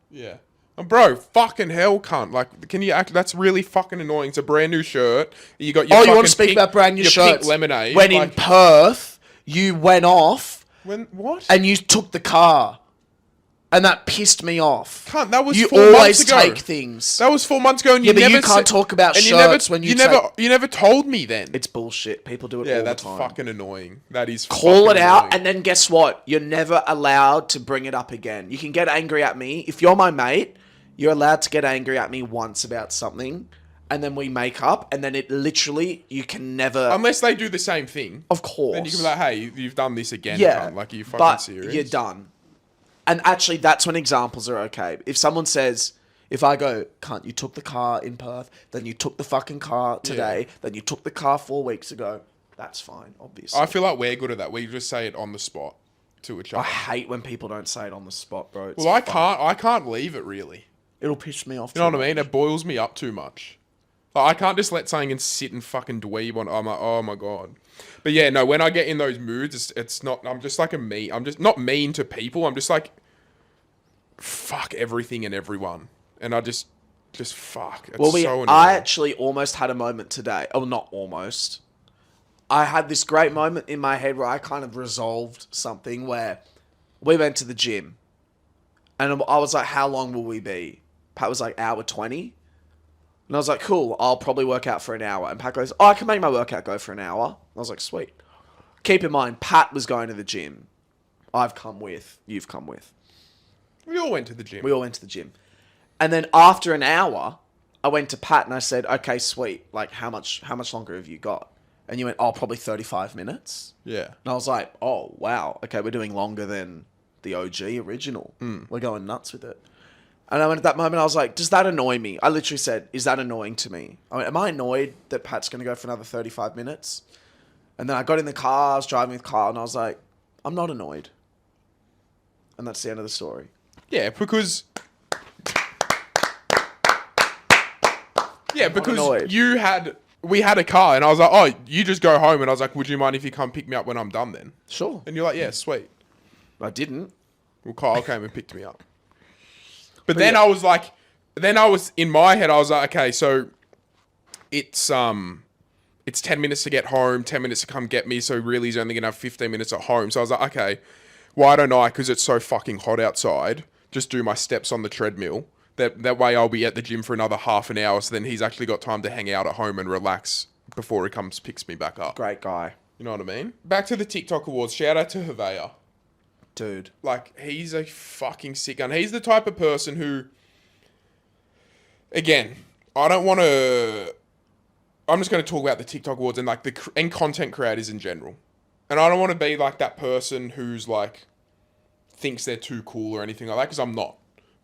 [SPEAKER 1] Yeah. And bro, fucking hell, cunt. Like, can you act? That's really fucking annoying. It's a brand new shirt. You got your
[SPEAKER 2] You want to speak about brand new
[SPEAKER 1] your
[SPEAKER 2] shirts?
[SPEAKER 1] pink lemonade.
[SPEAKER 2] When in Perth, you went off.
[SPEAKER 1] When what?
[SPEAKER 2] And you took the car. And that pissed me off.
[SPEAKER 1] Cunt, that was
[SPEAKER 2] you
[SPEAKER 1] 4 months
[SPEAKER 2] always
[SPEAKER 1] ago.
[SPEAKER 2] take things.
[SPEAKER 1] That was 4 months ago, and
[SPEAKER 2] Yeah,
[SPEAKER 1] you
[SPEAKER 2] but
[SPEAKER 1] never
[SPEAKER 2] you can't talk about
[SPEAKER 1] and
[SPEAKER 2] shirts when you
[SPEAKER 1] you never told me then.
[SPEAKER 2] It's bullshit. People do it
[SPEAKER 1] Yeah,
[SPEAKER 2] all
[SPEAKER 1] that's
[SPEAKER 2] the time.
[SPEAKER 1] fucking annoying. That is
[SPEAKER 2] Call
[SPEAKER 1] fucking
[SPEAKER 2] it out,
[SPEAKER 1] annoying.
[SPEAKER 2] and then guess what? You're never allowed to bring it up again. You can get angry at me. If you're my mate, you're allowed to get angry at me once about something, and then we make up, and then it literally, you can never...
[SPEAKER 1] Unless they do the same thing.
[SPEAKER 2] Of course.
[SPEAKER 1] Then you can be like, hey, you've done this again,
[SPEAKER 2] yeah,
[SPEAKER 1] cunt. Like, are you fucking
[SPEAKER 2] but
[SPEAKER 1] serious?
[SPEAKER 2] you're done. And actually, that's when examples are okay. If someone says... If I go, cunt, you took the car in Perth, then you took the fucking car today, then you took the car 4 weeks ago, that's fine, obviously.
[SPEAKER 1] I feel like we're good at that. We just say it on the spot to each other.
[SPEAKER 2] I hate when people don't say it on the spot, bro. It's
[SPEAKER 1] Well, I
[SPEAKER 2] fun.
[SPEAKER 1] can't leave it really.
[SPEAKER 2] It'll piss me off.
[SPEAKER 1] You know what I mean? It boils me up too much. Like, I can't just let something and sit and fucking dweeb on. I'm like, oh my god. But yeah, no. When I get in those moods, it's not. I'm just like I'm just not mean to people. I'm just like, fuck everything and everyone, and I just fuck. It's so annoying.
[SPEAKER 2] I actually almost had a moment today. Oh, not almost. I had this great moment in my head where I kind of resolved something where we went to the gym, and I was like, "How long will we be?" Pat was like, "Hour 20." And I was like, cool, I'll probably work out for an hour. And Pat goes, oh, I can make my workout go for an hour. I was like, sweet. Keep in mind, Pat was going to the gym. I've come with, you've come with.
[SPEAKER 1] We all went to the gym.
[SPEAKER 2] We all went to the gym. And then after an hour, I went to Pat and I said, okay, sweet. Like, how much longer have you got? And you went, oh, probably 35 minutes.
[SPEAKER 1] Yeah.
[SPEAKER 2] And I was like, oh, wow. Okay, we're doing longer than the OG original. We're going nuts with it. And at that moment, I was like, does that annoy me? I literally said, is that annoying to me? I mean, am I annoyed that Pat's going to go for another 35 minutes? And then I got in the car, I was driving with Carl, and I was like, I'm not annoyed. And that's the end of the story.
[SPEAKER 1] Yeah, because...
[SPEAKER 2] annoyed.
[SPEAKER 1] We had a car, and I was like, oh, you just go home. And I was like, would you mind if you come pick me up when I'm done then?
[SPEAKER 2] Sure.
[SPEAKER 1] And you're like, yeah, sweet.
[SPEAKER 2] I didn't.
[SPEAKER 1] Well, Kyle came and picked me up. But then yeah. I was in my head, I was like, okay, so it's 10 minutes to get home, 10 minutes to come get me, so really he's only going to have 15 minutes at home. So I was like, okay, why don't I, because it's so fucking hot outside, just do my steps on the treadmill. That way I'll be at the gym for another half an hour, so then he's actually got time to hang out at home and relax before he picks me back up.
[SPEAKER 2] Great guy.
[SPEAKER 1] You know what I mean? Back to the TikTok awards. Shout out to Havea.
[SPEAKER 2] Dude.
[SPEAKER 1] Like, he's a fucking sick gun. He's the type of person who, again, I'm just going to talk about the TikTok awards and like and content creators in general. And I don't want to be like that person who's like, thinks they're too cool or anything like that, because I'm not.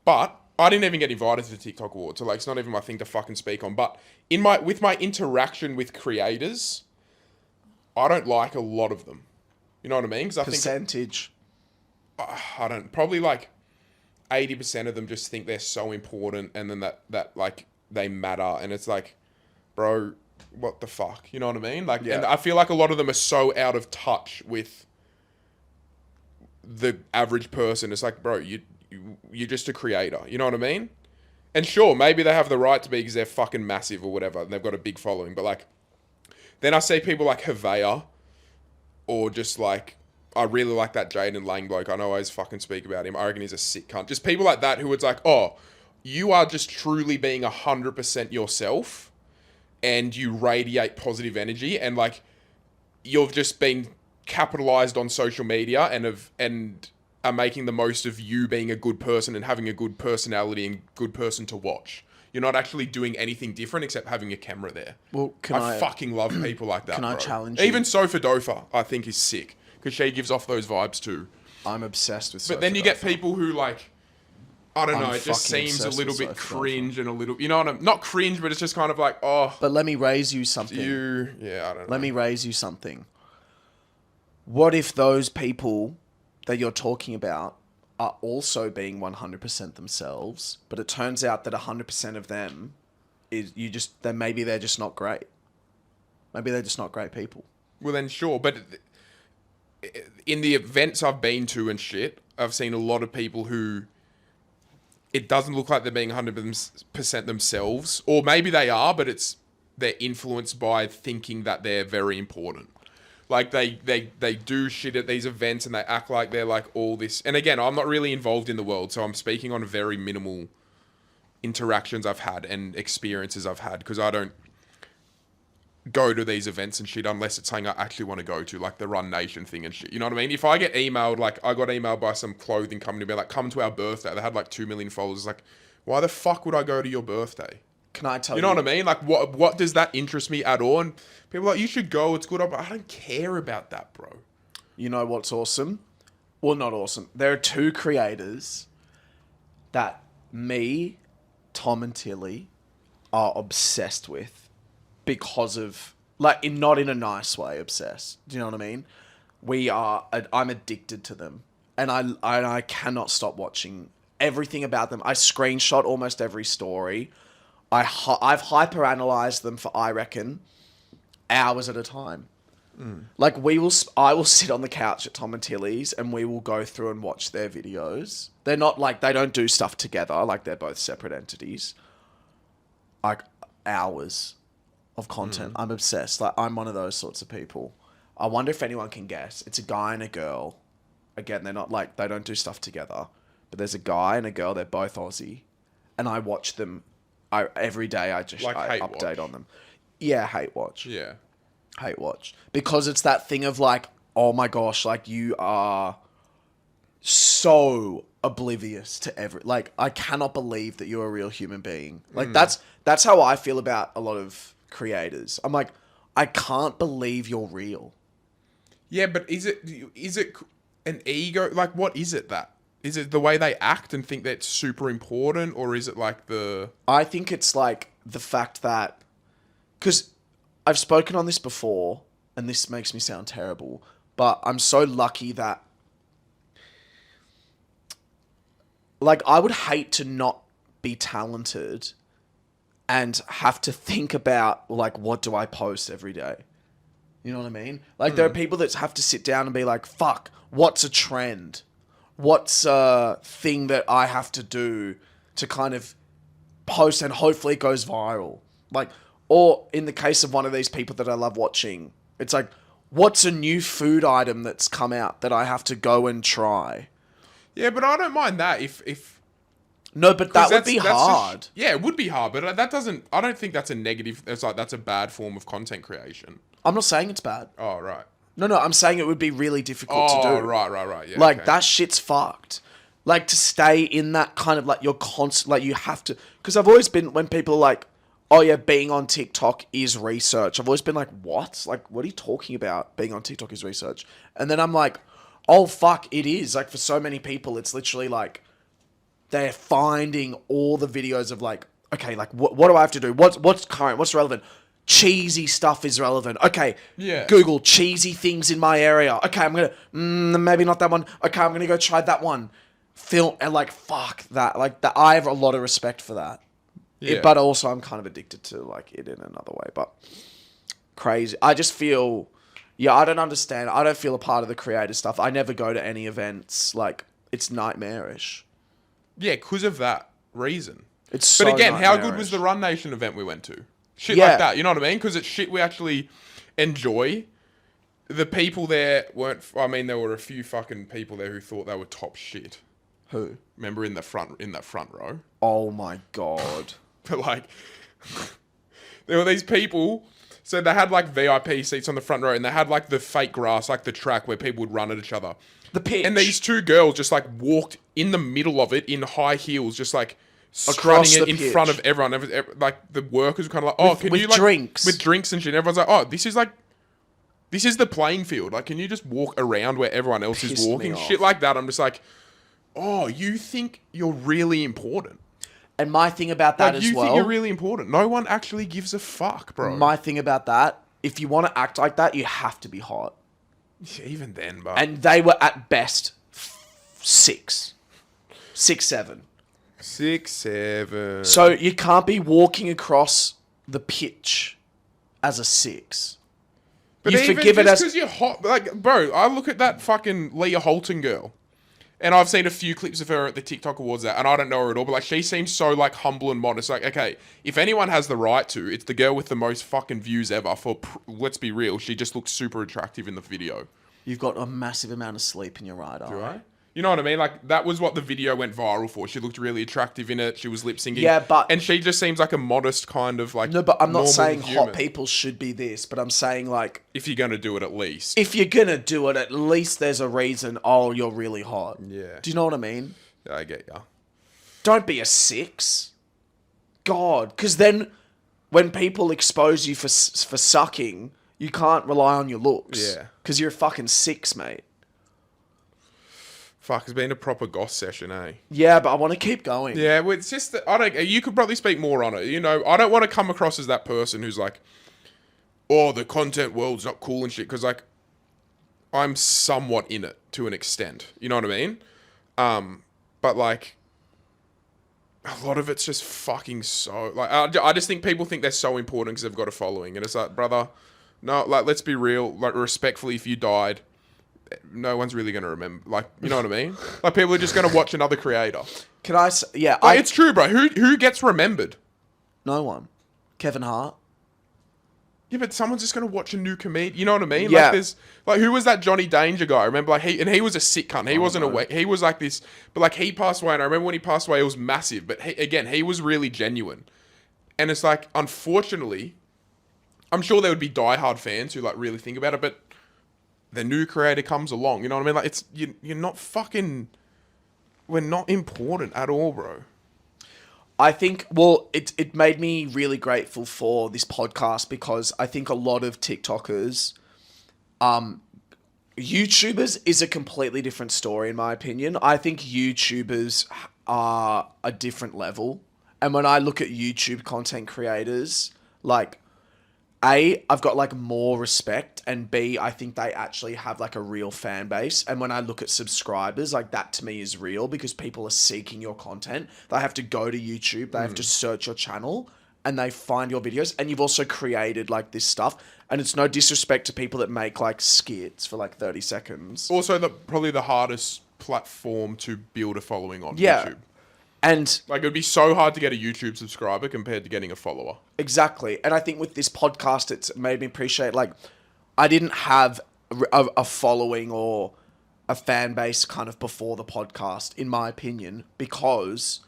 [SPEAKER 1] But I didn't even get invited to the TikTok awards, so like, it's not even my thing to fucking speak on. But with my interaction with creators, I don't like a lot of them. You know what I mean? Because I think
[SPEAKER 2] percentage.
[SPEAKER 1] I don't, probably like 80% of them just think they're so important, and then that like they matter, and it's like, bro, what the fuck? You know what I mean? Like,
[SPEAKER 2] yeah.
[SPEAKER 1] And I feel like a lot of them are so out of touch with the average person. It's like, bro, you're just a creator. You know what I mean? And sure, maybe they have the right to be because they're fucking massive or whatever, and they've got a big following. But like, then I see people like Havea, or just like, I really like that Jaden Lang bloke. I know I always fucking speak about him. I reckon he's a sick cunt. Just people like that who it's like, oh, you are just truly being 100% yourself, and you radiate positive energy, and like, you've just been capitalized on social media and are making the most of you being a good person and having a good personality and good person to watch. You're not actually doing anything different except having a camera there.
[SPEAKER 2] Well,
[SPEAKER 1] I fucking love people like that.
[SPEAKER 2] Can
[SPEAKER 1] bro.
[SPEAKER 2] I challenge you?
[SPEAKER 1] Even Sofa Dofa, I think, is sick, because she gives off those vibes too.
[SPEAKER 2] I'm obsessed with
[SPEAKER 1] But then you get people who like, I don't know, it just
[SPEAKER 2] fucking
[SPEAKER 1] seems a
[SPEAKER 2] obsessed
[SPEAKER 1] little
[SPEAKER 2] with
[SPEAKER 1] bit
[SPEAKER 2] Sofa
[SPEAKER 1] cringe and a little, you know what not cringe, but it's just kind of like, oh.
[SPEAKER 2] But let me raise you something.
[SPEAKER 1] I don't know.
[SPEAKER 2] Let me raise you something. What if those people that you're talking about are also being 100% themselves, but it turns out that 100% of them maybe they're just not great. Maybe they're just not great people.
[SPEAKER 1] Well, then sure, but in the events I've been to and shit, I've seen a lot of people who it doesn't look like they're being 100% themselves, or maybe they are, but they're influenced by thinking that they're very important. Like they do shit at these events and they act like they're like all this. And again, I'm not really involved in the world, so I'm speaking on very minimal interactions I've had and experiences I've had, because I don't go to these events and shit unless it's something I actually want to go to, like the Run Nation thing and shit. You know what I mean? If I get emailed, like I got emailed by some clothing company, be like, come to our birthday. They had like 2 million followers. Like, why the fuck would I go to your birthday?
[SPEAKER 2] Can I tell you?
[SPEAKER 1] You know what I mean? Like, what does that interest me at all? And people are like, you should go. It's good. But I don't care about that, bro.
[SPEAKER 2] You know what's awesome? Well, not awesome. There are two creators that me, Tom, and Tilly are obsessed with. Because of, like, not in a nice way, obsessed. Do you know what I mean? I'm addicted to them. And I cannot stop watching everything about them. I screenshot almost every story. I've hyperanalyzed them for, I reckon, hours at a time. Like, I will sit on the couch at Tom and Tilly's and we will go through and watch their videos. They're not, like, they don't do stuff together. Like, they're both separate entities. Like, hours of content. I'm obsessed. Like, I'm one of those sorts of people. I wonder if anyone can guess. It's a guy and a girl. Again, they're not like, they don't do stuff together. But there's a guy and a girl. They're both Aussie. And I watch them every day. I update on them. Yeah, hate watch.
[SPEAKER 1] Yeah.
[SPEAKER 2] Hate watch. Because it's that thing of like, oh my gosh, like you are so oblivious to like, I cannot believe that you're a real human being. Like that's how I feel about a lot of creators. I'm like, I can't believe you're real.
[SPEAKER 1] Yeah, but is it an ego? Like, what is it that? Is it the way they act and think that's super important? Or is it like
[SPEAKER 2] I think it's like the fact that... Because I've spoken on this before, and this makes me sound terrible, but I'm so lucky that... Like, I would hate to not be talented and have to think about, like, what do I post every day? You know what I mean? Like, there are people that have to sit down and be like, fuck, what's a trend? What's a thing that I have to do to kind of post and hopefully it goes viral? Like, or in the case of one of these people that I love watching, it's like, what's a new food item that's come out that I have to go and try?
[SPEAKER 1] Yeah, but I don't mind that if
[SPEAKER 2] no, but that would be hard.
[SPEAKER 1] Yeah, it would be hard, but that doesn't... I don't think that's a negative... It's like, that's a bad form of content creation.
[SPEAKER 2] I'm not saying it's bad.
[SPEAKER 1] Oh, right.
[SPEAKER 2] No, I'm saying it would be really difficult to do.
[SPEAKER 1] Oh, right, yeah.
[SPEAKER 2] Like,
[SPEAKER 1] okay.
[SPEAKER 2] that shit's fucked. Like, to stay in that kind of, like, you're constant... Like, you have to... Because I've always been... When people are like, oh, yeah, being on TikTok is research. I've always been like, what? Like, what are you talking about? Being on TikTok is research. And then I'm like, oh, fuck, it is. Like, for so many people, it's literally like... They're finding all the videos of like, okay, like what do I have to do? What's current? What's relevant? Cheesy stuff is relevant. Okay,
[SPEAKER 1] yeah.
[SPEAKER 2] Google cheesy things in my area. Okay, I'm gonna maybe not that one. Okay, I'm gonna go try that one. Film and like fuck that. Like that, I have a lot of respect for that.
[SPEAKER 1] Yeah.
[SPEAKER 2] But also I'm kind of addicted to like it in another way. But crazy. I just feel, yeah, I don't understand. I don't feel a part of the creative stuff. I never go to any events. Like it's nightmarish.
[SPEAKER 1] Yeah, because of that reason.
[SPEAKER 2] It's so
[SPEAKER 1] But again, how good
[SPEAKER 2] nightmarish.
[SPEAKER 1] was the Run Nation event we went to? Shit
[SPEAKER 2] Yeah.
[SPEAKER 1] like that, you know what I mean? Because it's shit we actually enjoy. The people there weren't... I mean, there were a few fucking people there who thought they were top shit.
[SPEAKER 2] Who?
[SPEAKER 1] Remember in that front row?
[SPEAKER 2] Oh my god.
[SPEAKER 1] But like... there were these people... So they had like VIP seats on the front row and they had like the fake grass, like the track where people would run at each other.
[SPEAKER 2] The pitch.
[SPEAKER 1] And these two girls just like walked in the middle of it in high heels, just like
[SPEAKER 2] Across
[SPEAKER 1] strutting
[SPEAKER 2] the
[SPEAKER 1] it in
[SPEAKER 2] pitch.
[SPEAKER 1] front of everyone. Like the workers were kind of like, oh, can
[SPEAKER 2] with
[SPEAKER 1] you like...
[SPEAKER 2] drinks.
[SPEAKER 1] With drinks and shit. And everyone's like, oh, this is the playing field. Like, can you just walk around where everyone else
[SPEAKER 2] Pissed
[SPEAKER 1] is
[SPEAKER 2] me
[SPEAKER 1] walking?
[SPEAKER 2] off.
[SPEAKER 1] Shit like that. I'm just like, oh, you think you're really important.
[SPEAKER 2] And my thing about that
[SPEAKER 1] Like,
[SPEAKER 2] as
[SPEAKER 1] you
[SPEAKER 2] well...
[SPEAKER 1] think you're really important. No one actually gives a fuck, bro.
[SPEAKER 2] My thing about that, if you want to act like that, you have to be hot.
[SPEAKER 1] Even then, but...
[SPEAKER 2] And they were at best 6. 6'7".
[SPEAKER 1] 6'7".
[SPEAKER 2] So you can't be walking across the pitch as a 6.
[SPEAKER 1] But
[SPEAKER 2] You
[SPEAKER 1] even
[SPEAKER 2] forgive it
[SPEAKER 1] just
[SPEAKER 2] as...
[SPEAKER 1] because you're hot, like, bro, I look at that fucking Leah Holton girl, and I've seen a few clips of her at the TikTok Awards, and I don't know her at all, but like, she seems so like humble and modest. Like, okay, if anyone has the right to, it's the girl with the most fucking views ever. Let's be real, she just looks super attractive in the video.
[SPEAKER 2] You've got a massive amount of sleep in your right eye.
[SPEAKER 1] Do I? You know what I mean? Like, that was what the video went viral for. She looked really attractive in it. She was lip syncing.
[SPEAKER 2] Yeah, but...
[SPEAKER 1] And she just seems like a modest kind of like...
[SPEAKER 2] No, but I'm not
[SPEAKER 1] normal
[SPEAKER 2] saying
[SPEAKER 1] human.
[SPEAKER 2] hot people should be this, but I'm saying, like...
[SPEAKER 1] If you're going to do it, at least.
[SPEAKER 2] If you're going to do it, at least there's a reason, oh, you're really hot.
[SPEAKER 1] Yeah.
[SPEAKER 2] Do you know what I mean?
[SPEAKER 1] Yeah, I get ya.
[SPEAKER 2] Don't be a 6. God. Because then when people expose you for sucking, you can't rely on your looks.
[SPEAKER 1] Yeah.
[SPEAKER 2] Because you're a fucking 6, mate.
[SPEAKER 1] Fuck, it's been a proper goss session, eh?
[SPEAKER 2] Yeah, but I want to keep going.
[SPEAKER 1] Yeah, well, it's just that I don't. You could probably speak more on it. You know, I don't want to come across as that person who's like, "Oh, the content world's not cool and shit." Because like, I'm somewhat in it to an extent. You know what I mean? But like, a lot of it's just fucking so like. I just think people think they're so important because they've got a following, and it's like, brother, no, like, let's be real. Like, respectfully, if you died, no one's really going to remember. Like, you know what I mean? Like, people are just going to watch another creator.
[SPEAKER 2] Can I say... Yeah,
[SPEAKER 1] Like, it's true, bro. Who gets remembered?
[SPEAKER 2] No one. Kevin Hart.
[SPEAKER 1] Yeah, but someone's just going to watch a new comedian. You know what I mean?
[SPEAKER 2] Yeah.
[SPEAKER 1] Like, there's... Like, who was that Johnny Danger guy? Remember, like, he was a sick cunt. He wasn't awake. He was like this... But, like, he passed away, and I remember when he passed away, it was massive. But, he was really genuine. And it's like, unfortunately... I'm sure there would be diehard fans who, like, really think about it, but... The new creator comes along, you know what I mean? Like, it's you're not fucking... We're not important at all, bro.
[SPEAKER 2] I think, well, it made me really grateful for this podcast because I think a lot of TikTokers, YouTubers is a completely different story in my opinion. I think YouTubers are a different level. And when I look at YouTube content creators, like... A, I've got like more respect, and B, I think they actually have like a real fan base. And when I look at subscribers, like that to me is real because people are seeking your content. They have to go to YouTube, they have to search your channel, and they find your videos. And you've also created like this stuff, and it's no disrespect to people that make like skits for like 30 seconds.
[SPEAKER 1] Also, probably the hardest platform to build a following on,
[SPEAKER 2] Yeah.
[SPEAKER 1] YouTube.
[SPEAKER 2] And
[SPEAKER 1] like, it would be so hard to get a YouTube subscriber compared to getting a follower.
[SPEAKER 2] Exactly. And I think with this podcast, it's made me appreciate, like, I didn't have a following or a fan base kind of before the podcast, in my opinion, because,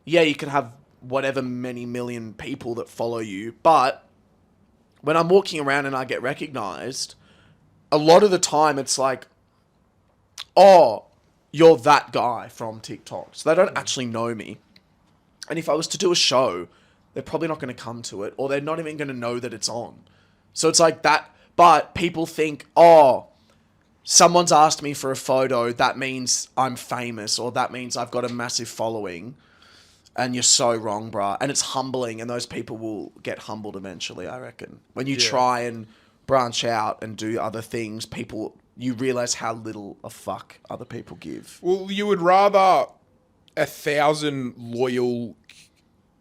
[SPEAKER 2] yeah, you can have whatever many million people that follow you, but when I'm walking around and I get recognized, a lot of the time it's like, oh, you're that guy from TikTok. So they don't actually know me. And if I was to do a show, they're probably not going to come to it, or they're not even going to know that it's on. So it's like that. But people think, oh, someone's asked me for a photo. That means I'm famous, or that means I've got a massive following. And you're so wrong, bruh. And it's humbling, and those people will get humbled eventually, I reckon. When you try and branch out and do other things, you realize how little a fuck other people give.
[SPEAKER 1] Well, you would rather 1,000 loyal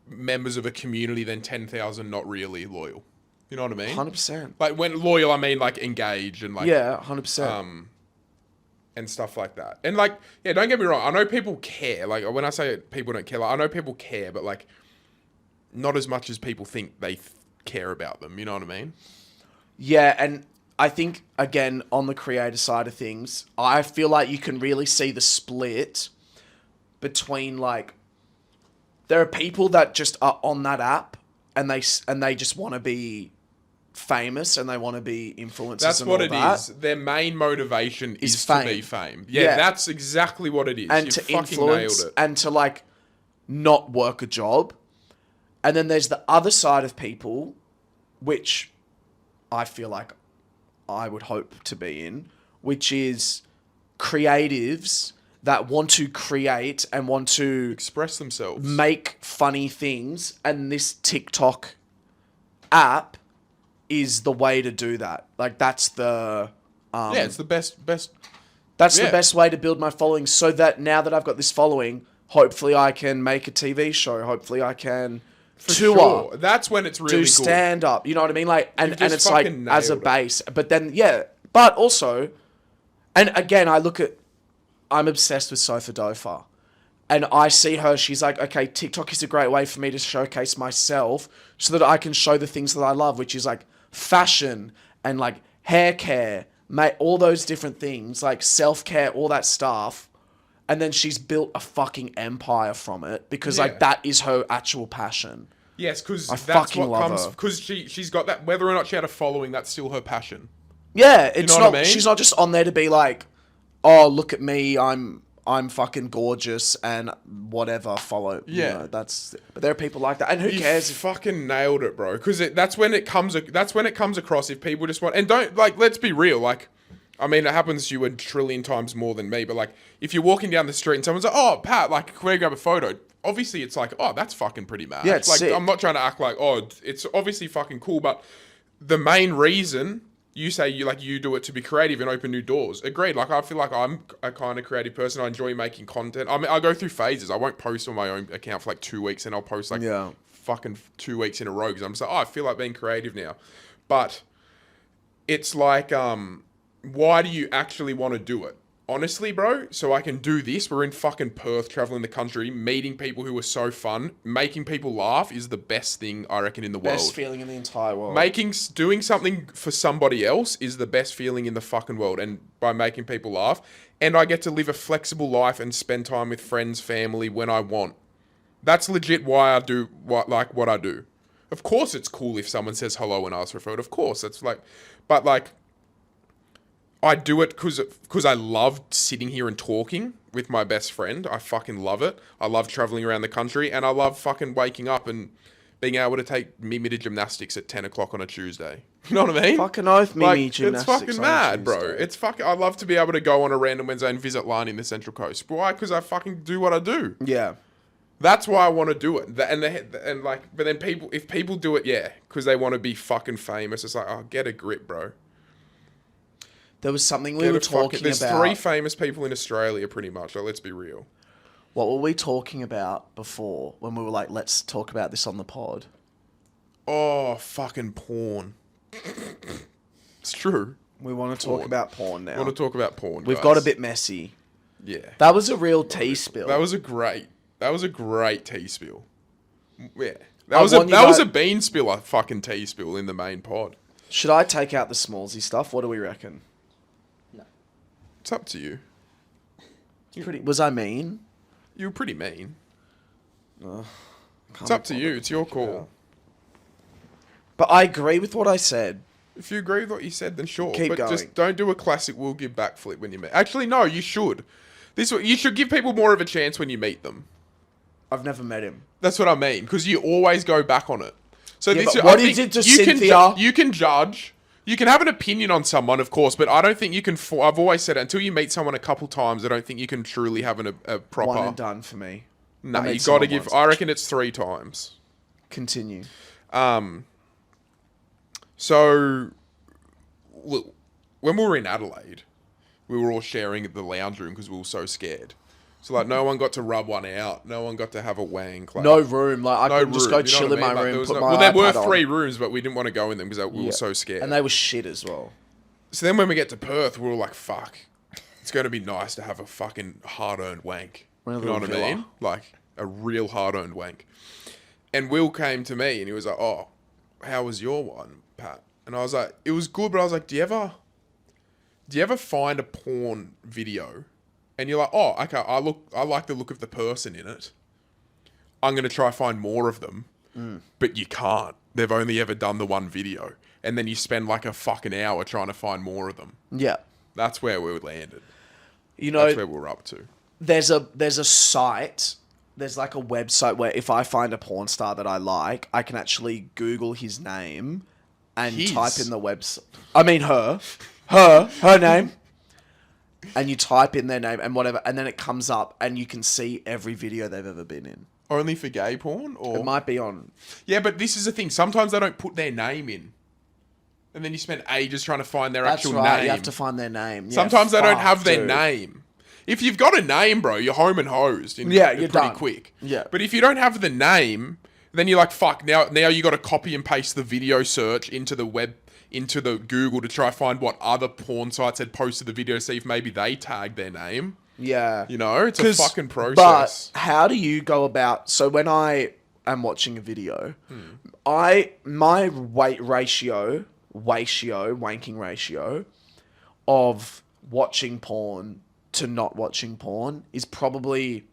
[SPEAKER 1] members of a community than 10,000 not really loyal. You know what I mean?
[SPEAKER 2] 100%.
[SPEAKER 1] Like, when loyal, I mean like engaged and like...
[SPEAKER 2] Yeah, 100%.
[SPEAKER 1] And stuff like that. And like, yeah, don't get me wrong. I know people care. Like, when I say people don't care, like, I know people care, but like, not as much as people think they care about them. You know what I mean?
[SPEAKER 2] Yeah, and I think, again, on the creator side of things, I feel like you can really see the split between, like, there are people that just are on that app and they just want to be famous and they want to be influencers.
[SPEAKER 1] That's
[SPEAKER 2] and
[SPEAKER 1] what
[SPEAKER 2] all
[SPEAKER 1] it
[SPEAKER 2] that.
[SPEAKER 1] is. Their main motivation is
[SPEAKER 2] fame.
[SPEAKER 1] to be famed. Yeah, that's exactly what it is.
[SPEAKER 2] And
[SPEAKER 1] you
[SPEAKER 2] to
[SPEAKER 1] fucking
[SPEAKER 2] influence
[SPEAKER 1] nailed it.
[SPEAKER 2] and to, like, not work a job. And then there's the other side of people, which I feel like I would hope to be in, which is creatives that want to create and want to
[SPEAKER 1] Express themselves.
[SPEAKER 2] make funny things, and this TikTok app is the way to do that. Like, that's the
[SPEAKER 1] Yeah, it's the best.
[SPEAKER 2] that's the best way to build my following, so that now that I've got this following, Hopefully I can make a TV show. Hopefully I can
[SPEAKER 1] For
[SPEAKER 2] tour.
[SPEAKER 1] sure. That's when it's really
[SPEAKER 2] Do
[SPEAKER 1] good.
[SPEAKER 2] stand up. You know what I mean? Like, and
[SPEAKER 1] just
[SPEAKER 2] it's like
[SPEAKER 1] fucking
[SPEAKER 2] as a
[SPEAKER 1] nailed it.
[SPEAKER 2] base. But then, yeah. But also, and again, I'm obsessed with Sofa Dofa. And I see her, she's like, okay, TikTok is a great way for me to showcase myself so that I can show the things that I love, which is like fashion and like hair care, all those different things, like self-care, all that stuff. And then she's built a fucking empire from it because
[SPEAKER 1] Yeah.
[SPEAKER 2] like that is her actual passion.
[SPEAKER 1] Yes, because
[SPEAKER 2] I
[SPEAKER 1] that's
[SPEAKER 2] fucking
[SPEAKER 1] what
[SPEAKER 2] love
[SPEAKER 1] comes...
[SPEAKER 2] her.
[SPEAKER 1] Because she's got that... Whether or not she had a following, that's still her passion.
[SPEAKER 2] Yeah, it's
[SPEAKER 1] know
[SPEAKER 2] not.
[SPEAKER 1] what I mean?
[SPEAKER 2] She's not just on there to be like, oh, look at me, I'm fucking gorgeous and whatever. Follow.
[SPEAKER 1] Yeah.
[SPEAKER 2] You know, but there are people like that, and who
[SPEAKER 1] You
[SPEAKER 2] cares?
[SPEAKER 1] fucking nailed it, bro. Because that's when it comes across. If people just want... And don't... Like, let's be real. Like, I mean, it happens to you a trillion times more than me. But, like, if you're walking down the street and someone's like, oh, Pat, like, can we grab a photo? Obviously, it's like, oh, that's fucking pretty mad.
[SPEAKER 2] Yeah, it's
[SPEAKER 1] like,
[SPEAKER 2] sick.
[SPEAKER 1] I'm not trying to act like, oh, it's obviously fucking cool. But the main reason... You say you do it to be creative and open new doors. Agreed. Like, I feel like I'm a kind of creative person. I enjoy making content. I mean, I go through phases. I won't post on my own account for like 2 weeks, and I'll post like fucking 2 weeks in a row because I'm just like, oh, I feel like being creative now. But it's like, why do you actually want to do it? Honestly, bro, so I can do this. We're in fucking Perth, traveling the country, meeting people who are so fun. Making people laugh is the best thing, I reckon, in the world.
[SPEAKER 2] Best feeling in the entire world.
[SPEAKER 1] Doing something for somebody else is the best feeling in the fucking world, and by making people laugh. And I get to live a flexible life and spend time with friends, family when I want. That's legit why I do what I do. Of course it's cool if someone says hello and asks for a photo. Of course, that's like... But like... I do it because I love sitting here and talking with my best friend. I fucking love it. I love traveling around the country, and I love fucking waking up and being able to take Mimi to gymnastics at 10 o'clock on a Tuesday. You know what I mean?
[SPEAKER 2] Fucking oath, Mimi
[SPEAKER 1] Like,
[SPEAKER 2] gymnastics.
[SPEAKER 1] it's fucking
[SPEAKER 2] on
[SPEAKER 1] mad, bro.
[SPEAKER 2] Tuesday.
[SPEAKER 1] It's fucking... I love to be able to go on a random Wednesday and visit Lani in the Central Coast. Why? Because I fucking do what I do.
[SPEAKER 2] Yeah.
[SPEAKER 1] That's why I want to do it. But then if people do it, yeah, because they want to be fucking famous, it's like, oh, get a grip, bro.
[SPEAKER 2] There was something we were talking
[SPEAKER 1] There's
[SPEAKER 2] about.
[SPEAKER 1] 3 famous people in Australia, pretty much. Like, let's be real.
[SPEAKER 2] What were we talking about before when we were like, let's talk about this on the pod?
[SPEAKER 1] Oh, fucking porn. It's true.
[SPEAKER 2] We want to talk about porn now.
[SPEAKER 1] I want to talk about porn.
[SPEAKER 2] We've
[SPEAKER 1] guys.
[SPEAKER 2] got a bit messy.
[SPEAKER 1] Yeah.
[SPEAKER 2] That was a real tea spill.
[SPEAKER 1] That was a great tea spill. Yeah.
[SPEAKER 2] I
[SPEAKER 1] That
[SPEAKER 2] want you
[SPEAKER 1] was
[SPEAKER 2] guys-
[SPEAKER 1] a bean spill, a fucking tea spill in the main pod.
[SPEAKER 2] Should I take out the smallsy stuff? What do we reckon?
[SPEAKER 1] It's up to you.
[SPEAKER 2] Was I mean?
[SPEAKER 1] You were pretty mean.
[SPEAKER 2] Can't
[SPEAKER 1] It's up
[SPEAKER 2] be
[SPEAKER 1] to
[SPEAKER 2] bothered
[SPEAKER 1] you. It's your
[SPEAKER 2] to
[SPEAKER 1] call.
[SPEAKER 2] But I agree with what I said.
[SPEAKER 1] If you agree with what you said, then sure.
[SPEAKER 2] Keep
[SPEAKER 1] but
[SPEAKER 2] going.
[SPEAKER 1] just don't do a classic we'll give backflip when you meet. Actually, no, you should. You should give people more of a chance when you meet them.
[SPEAKER 2] I've never met him.
[SPEAKER 1] That's what I mean, because you always go back on it. So
[SPEAKER 2] Yeah,
[SPEAKER 1] this,
[SPEAKER 2] but
[SPEAKER 1] I
[SPEAKER 2] what he
[SPEAKER 1] think
[SPEAKER 2] did to
[SPEAKER 1] you
[SPEAKER 2] Cynthia-
[SPEAKER 1] you can judge. You can have an opinion on someone, of course, but I don't think you can. I've always said it, until you meet someone a couple times, I don't think you can truly have a proper.
[SPEAKER 2] One and done for me.
[SPEAKER 1] No,
[SPEAKER 2] I met
[SPEAKER 1] you got to
[SPEAKER 2] someone
[SPEAKER 1] give.
[SPEAKER 2] once.
[SPEAKER 1] I reckon it's 3 times.
[SPEAKER 2] Continue.
[SPEAKER 1] So, look, when we were in Adelaide, we were all sharing the lounge room because we were so scared. So, like, no one got to rub one out. No one got to have a wank. Like,
[SPEAKER 2] No room. Like I could just go
[SPEAKER 1] room, you know
[SPEAKER 2] chill
[SPEAKER 1] what
[SPEAKER 2] in
[SPEAKER 1] I mean?
[SPEAKER 2] my
[SPEAKER 1] Like,
[SPEAKER 2] room.
[SPEAKER 1] there was
[SPEAKER 2] Put
[SPEAKER 1] no-
[SPEAKER 2] my
[SPEAKER 1] well, there were
[SPEAKER 2] iPad
[SPEAKER 1] 3
[SPEAKER 2] on.
[SPEAKER 1] rooms, but we didn't want to go in them because we were so scared.
[SPEAKER 2] And they were shit as well.
[SPEAKER 1] So then when we get to Perth, we were like, fuck, it's going to be nice to have a fucking hard-earned wank.
[SPEAKER 2] We're in a
[SPEAKER 1] You know what
[SPEAKER 2] little
[SPEAKER 1] I mean?
[SPEAKER 2] villa.
[SPEAKER 1] Like, a real hard-earned wank. And Will came to me and he was like, oh, how was your one, Pat? And I was like, it was good, but I was like, do you ever find a porn video and you're like, oh, okay, I like the look of the person in it. I'm going to try find more of them. But you can't. They've only ever done the one video. And then you spend like a fucking hour trying to find more of them.
[SPEAKER 2] Yeah.
[SPEAKER 1] That's where we landed.
[SPEAKER 2] You know,
[SPEAKER 1] That's where we're up to.
[SPEAKER 2] there's a site. There's like a website where if I find a porn star that I like, I can actually Google his name and
[SPEAKER 1] His?
[SPEAKER 2] type in the website. I mean her name. And you type in their name and whatever, and then it comes up and you can see every video they've ever been in.
[SPEAKER 1] Only for gay porn? Or
[SPEAKER 2] It might be on.
[SPEAKER 1] yeah, but this is the thing. Sometimes they don't put their name in. And then you spend ages trying to find their
[SPEAKER 2] That's
[SPEAKER 1] actual
[SPEAKER 2] right.
[SPEAKER 1] name.
[SPEAKER 2] You have to find their name. Yeah,
[SPEAKER 1] Sometimes they don't
[SPEAKER 2] fuck,
[SPEAKER 1] have their
[SPEAKER 2] dude.
[SPEAKER 1] name. If you've got a name, bro, you're home and hosed.
[SPEAKER 2] You're
[SPEAKER 1] pretty
[SPEAKER 2] done.
[SPEAKER 1] quick.
[SPEAKER 2] Yeah.
[SPEAKER 1] But if you don't have the name, then you're like, fuck. Now you got to copy and paste the video search into the Google to try find what other porn sites had posted the video, see if maybe they tagged their name.
[SPEAKER 2] Yeah.
[SPEAKER 1] You know, it's a fucking process.
[SPEAKER 2] But how do you go about... So when I am watching a video, my wanking ratio of watching porn to not watching porn is probably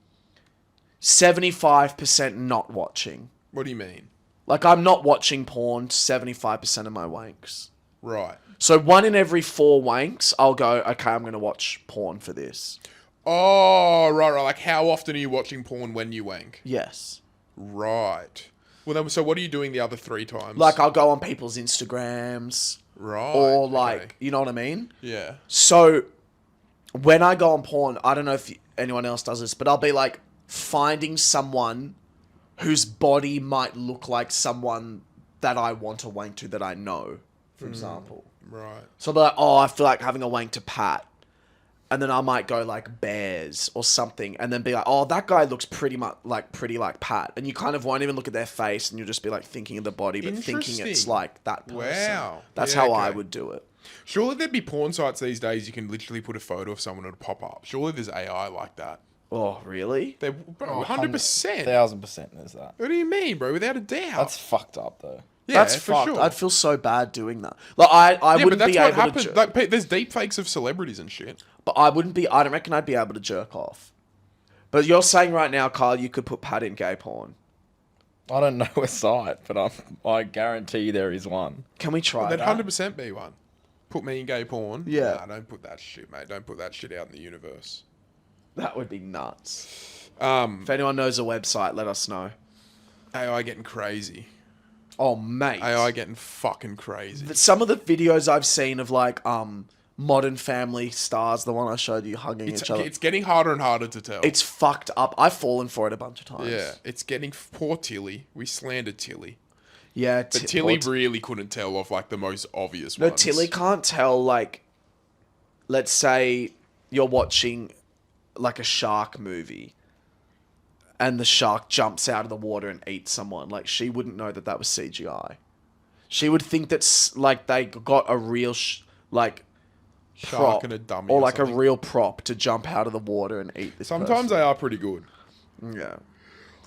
[SPEAKER 2] 75% not watching.
[SPEAKER 1] What do you mean?
[SPEAKER 2] Like, I'm not watching porn 75% of my wanks.
[SPEAKER 1] Right.
[SPEAKER 2] So 1 in every 4 wanks, I'll go, okay, I'm going to watch porn for this.
[SPEAKER 1] Oh, right. Like, how often are you watching porn when you wank?
[SPEAKER 2] Yes.
[SPEAKER 1] Right. Well, then, so what are you doing the other 3 times?
[SPEAKER 2] Like, I'll go on people's Instagrams.
[SPEAKER 1] Right.
[SPEAKER 2] Or, like,
[SPEAKER 1] okay.
[SPEAKER 2] you know what I mean?
[SPEAKER 1] Yeah.
[SPEAKER 2] So, when I go on porn, I don't know if anyone else does this, but I'll be, like, finding someone whose body might look like someone that I want to wank to that I know, for example.
[SPEAKER 1] Right.
[SPEAKER 2] So I'll be like, oh, I feel like having a wank to Pat. And then I might go like Bears or something and then be like, oh, that guy looks pretty like Pat. And you kind of won't even look at their face and you'll just be like thinking of the body, but thinking it's like that person.
[SPEAKER 1] Wow.
[SPEAKER 2] That's
[SPEAKER 1] Yeah,
[SPEAKER 2] how
[SPEAKER 1] okay.
[SPEAKER 2] I would do it.
[SPEAKER 1] Surely there'd be porn sites these days you can literally put a photo of someone and it'll pop up. Surely there's AI like that.
[SPEAKER 2] Oh, really?
[SPEAKER 1] They're, bro, 100%.
[SPEAKER 3] 1,000% is that.
[SPEAKER 1] What do you mean, bro? Without a doubt.
[SPEAKER 3] That's fucked up, though.
[SPEAKER 1] yeah,
[SPEAKER 2] That's
[SPEAKER 1] for
[SPEAKER 2] fucked.
[SPEAKER 1] sure.
[SPEAKER 2] I'd feel so bad doing that. Like I
[SPEAKER 1] yeah, but
[SPEAKER 2] wouldn't
[SPEAKER 1] that's
[SPEAKER 2] be
[SPEAKER 1] what
[SPEAKER 2] able
[SPEAKER 1] happens.
[SPEAKER 2] to.
[SPEAKER 1] Like, there's deep fakes of celebrities and shit.
[SPEAKER 2] But I don't reckon I'd be able to jerk off. But you're saying right now, Kyle, you could put Pat in gay porn.
[SPEAKER 3] I don't know a site, but I guarantee you there is one.
[SPEAKER 2] Can we try
[SPEAKER 1] There'd
[SPEAKER 2] that?
[SPEAKER 1] 100% be one. Put me in gay porn.
[SPEAKER 2] Yeah.
[SPEAKER 1] Nah, don't put that shit, mate. Don't put that shit out in the universe.
[SPEAKER 2] That would be nuts. If anyone knows a website, let us know.
[SPEAKER 1] AI getting crazy.
[SPEAKER 2] Oh, mate.
[SPEAKER 1] AI getting fucking crazy.
[SPEAKER 2] Some of the videos I've seen of like Modern Family stars, the one I showed you hugging each other.
[SPEAKER 1] It's getting harder and harder to tell.
[SPEAKER 2] It's fucked up. I've fallen for it a bunch of times.
[SPEAKER 1] Yeah, it's getting... Poor Tilly. We slandered Tilly.
[SPEAKER 2] Yeah,
[SPEAKER 1] But Tilly really couldn't tell off like the most obvious
[SPEAKER 2] No,
[SPEAKER 1] ones.
[SPEAKER 2] Tilly can't tell, like, let's say you're watching like a shark movie and the shark jumps out of the water and eats someone. Like, she wouldn't know that that was CGI. She would think that's like they got a real
[SPEAKER 1] Shark
[SPEAKER 2] prop
[SPEAKER 1] and a dummy
[SPEAKER 2] or
[SPEAKER 1] or
[SPEAKER 2] like
[SPEAKER 1] something.
[SPEAKER 2] a real prop to jump out of the water and eat this
[SPEAKER 1] Sometimes
[SPEAKER 2] person.
[SPEAKER 1] they are pretty good.
[SPEAKER 2] Yeah.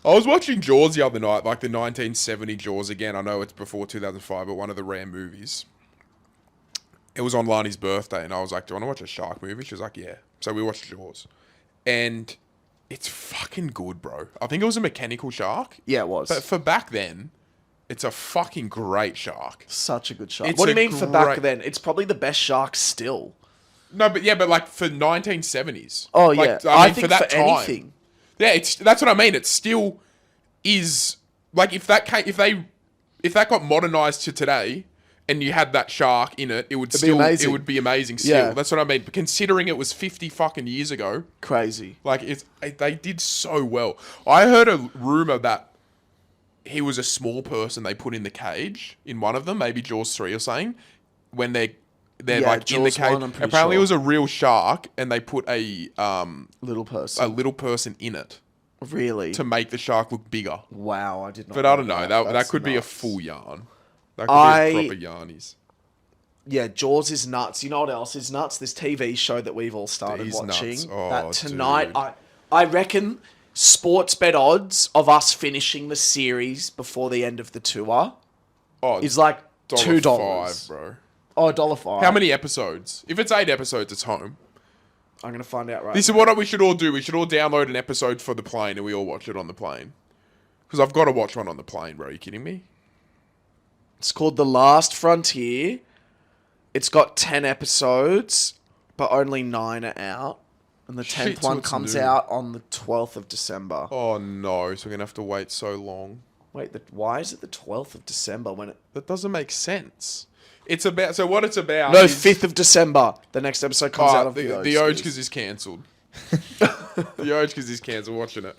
[SPEAKER 1] I was watching Jaws the other night, like the 1970 Jaws again. I know it's before 2005, but one of the rare movies. It was on Lani's birthday, and I was like, do you want to watch a shark movie? She was like, yeah. So we watched Jaws. And it's fucking good, bro. I think it was a mechanical shark.
[SPEAKER 2] Yeah, it was.
[SPEAKER 1] But for back then, it's a fucking great shark.
[SPEAKER 2] Such a good shark.
[SPEAKER 1] It's
[SPEAKER 2] What do you
[SPEAKER 1] a
[SPEAKER 2] mean for back
[SPEAKER 1] great-
[SPEAKER 2] then? It's probably the best shark still.
[SPEAKER 1] No, but yeah, but like for 1970s.
[SPEAKER 2] Oh,
[SPEAKER 1] Like,
[SPEAKER 2] yeah. I
[SPEAKER 1] mean,
[SPEAKER 2] think for anything.
[SPEAKER 1] Yeah, that's what I mean. It still is like if that got modernized to today and you had that shark in it, it would
[SPEAKER 2] It'd be amazing.
[SPEAKER 1] it would be amazing still.
[SPEAKER 2] Yeah.
[SPEAKER 1] That's what I mean. But considering it was 50 fucking years ago,
[SPEAKER 2] Crazy.
[SPEAKER 1] like they did so well. I heard a rumor that he was a small person they put in the cage in one of them, maybe Jaws 3 or something, when they're
[SPEAKER 2] Yeah,
[SPEAKER 1] like in the
[SPEAKER 2] Jaws 1,
[SPEAKER 1] cage.
[SPEAKER 2] I'm pretty
[SPEAKER 1] Apparently
[SPEAKER 2] sure.
[SPEAKER 1] it was a real shark and they put a
[SPEAKER 2] Little person.
[SPEAKER 1] little person in it
[SPEAKER 2] Really?
[SPEAKER 1] to make the shark look bigger.
[SPEAKER 2] Wow, I did not
[SPEAKER 1] But I don't know. That
[SPEAKER 2] That's
[SPEAKER 1] could be a
[SPEAKER 2] nuts.
[SPEAKER 1] full yarn. That could be a proper yarnies.
[SPEAKER 2] Yeah, Jaws is nuts. You know what else is nuts? This TV show that we've all started
[SPEAKER 1] He's
[SPEAKER 2] watching.
[SPEAKER 1] nuts. Oh,
[SPEAKER 2] that tonight,
[SPEAKER 1] dude.
[SPEAKER 2] I reckon sports bet odds of us finishing the series before the end of the tour
[SPEAKER 1] Oh,
[SPEAKER 2] is like $2.
[SPEAKER 1] $5, bro.
[SPEAKER 2] Oh, $1.05.
[SPEAKER 1] How many episodes? If it's 8 episodes, it's home.
[SPEAKER 2] I'm gonna find out right.
[SPEAKER 1] This is what we should all do. We should all download an episode for the plane and we all watch it on the plane. Because I've got to watch one on the plane, bro. Are you kidding me?
[SPEAKER 2] It's called The Last Frontier. It's got 10 episodes, but only 9 are out. And the 10th
[SPEAKER 1] Shit, so
[SPEAKER 2] one
[SPEAKER 1] it's
[SPEAKER 2] comes
[SPEAKER 1] new.
[SPEAKER 2] out on the 12th of December.
[SPEAKER 1] Oh, no. So we're going to have to wait so long.
[SPEAKER 2] Wait, why is it the 12th of December when it...
[SPEAKER 1] That doesn't make sense. It's about... So what it's about
[SPEAKER 2] No,
[SPEAKER 1] is...
[SPEAKER 2] 5th of December. The next episode comes out of
[SPEAKER 1] the
[SPEAKER 2] the
[SPEAKER 1] Ojkas is cancelled. The Ojkas is cancelled. Watching it.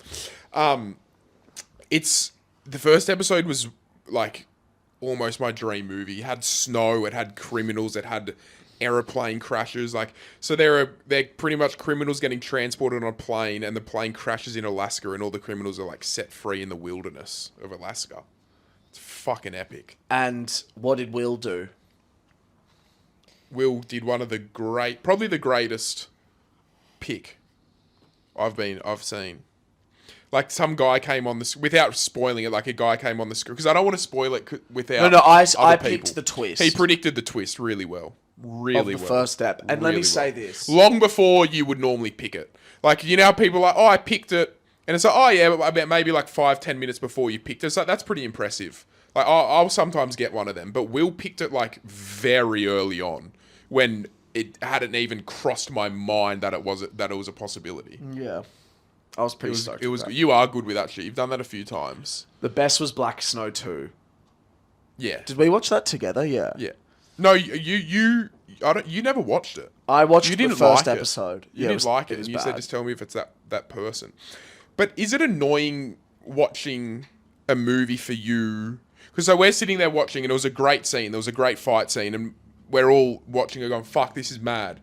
[SPEAKER 1] It's... The first episode was, like, almost my dream movie. It had snow. It had criminals. It had aeroplane crashes. Like, so they're pretty much criminals getting transported on a plane, and the plane crashes in Alaska, and all the criminals are like set free in the wilderness of Alaska. It's fucking epic.
[SPEAKER 2] And what did Will do?
[SPEAKER 1] Will did one of the probably the greatest pick I've seen. Like, some guy came on this, without spoiling it, like a guy came on the screen, because I don't want to spoil it without.
[SPEAKER 2] No, I
[SPEAKER 1] other
[SPEAKER 2] picked
[SPEAKER 1] people.
[SPEAKER 2] the twist.
[SPEAKER 1] He predicted the twist really well. Really
[SPEAKER 2] of the
[SPEAKER 1] well.
[SPEAKER 2] first step. And let me
[SPEAKER 1] Really
[SPEAKER 2] say
[SPEAKER 1] well.
[SPEAKER 2] this.
[SPEAKER 1] Long before you would normally pick it. Like, you know how people are like, oh, I picked it. And it's like, oh yeah, about maybe like 5-10 minutes before you picked it. So that's pretty impressive. Like, I'll sometimes get one of them. But Will picked it like very early on, when it hadn't even crossed my mind that it was a possibility.
[SPEAKER 2] Yeah. I was pretty stoked. with that.
[SPEAKER 1] You are good with that shit. You've done that a few times.
[SPEAKER 2] The best was Black Snow 2.
[SPEAKER 1] Yeah.
[SPEAKER 2] Did we watch that together? Yeah.
[SPEAKER 1] Yeah. No, you never watched it.
[SPEAKER 2] I watched
[SPEAKER 1] You
[SPEAKER 2] the
[SPEAKER 1] didn't
[SPEAKER 2] first
[SPEAKER 1] like it.
[SPEAKER 2] episode.
[SPEAKER 1] You
[SPEAKER 2] Yeah,
[SPEAKER 1] didn't like it,
[SPEAKER 2] was
[SPEAKER 1] and you
[SPEAKER 2] bad.
[SPEAKER 1] said just tell me if it's that person. But is it annoying watching a movie for you? Because so we're sitting there watching, and it was a great scene. There was a great fight scene, and we're all watching it going, fuck, this is mad.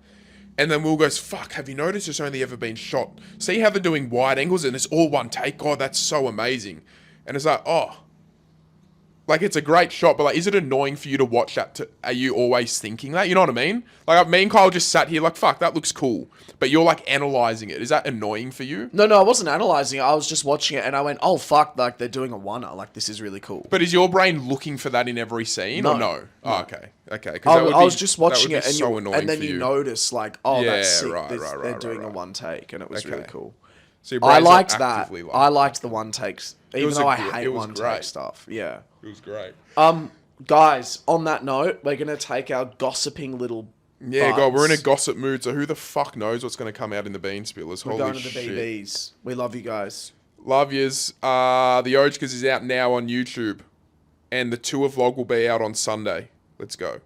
[SPEAKER 1] And then Will goes, fuck, have you noticed it's only ever been shot? See how they're doing wide angles and it's all one take? God, that's so amazing. And it's like, oh. Like, it's a great shot, but like, is it annoying for you to watch that? Are you always thinking that? You know what I mean? Like, me and Kyle just sat here like, fuck, that looks cool. But you're like analysing it. Is that annoying for you?
[SPEAKER 2] No, I wasn't analysing it. I was just watching it and I went, oh, fuck, like, they're doing a one-er. Like, this is really cool.
[SPEAKER 1] But is your brain looking for that in every scene or no? Oh, okay. Okay.
[SPEAKER 2] I was just watching it
[SPEAKER 1] and
[SPEAKER 2] then you notice, like, oh,
[SPEAKER 1] Yeah,
[SPEAKER 2] that's sick.
[SPEAKER 1] right,
[SPEAKER 2] They're doing a
[SPEAKER 1] right.
[SPEAKER 2] one take and it was really cool.
[SPEAKER 1] So your
[SPEAKER 2] I
[SPEAKER 1] brain's not
[SPEAKER 2] liked that.
[SPEAKER 1] actively like-
[SPEAKER 2] I liked the one takes, even though I hate
[SPEAKER 1] it was
[SPEAKER 2] one
[SPEAKER 1] great.
[SPEAKER 2] take stuff. Yeah.
[SPEAKER 1] It was great.
[SPEAKER 2] Guys, on that note, we're going to take our gossiping little
[SPEAKER 1] Yeah,
[SPEAKER 2] buzz.
[SPEAKER 1] God, we're in a gossip mood, so who the fuck knows what's going to come out in the bean spillers?
[SPEAKER 2] We're
[SPEAKER 1] Holy
[SPEAKER 2] going to the
[SPEAKER 1] shit.
[SPEAKER 2] BBs. We love you guys.
[SPEAKER 1] Love yous. The Ojkas is out now on YouTube, and the tour vlog will be out on Sunday. Let's go.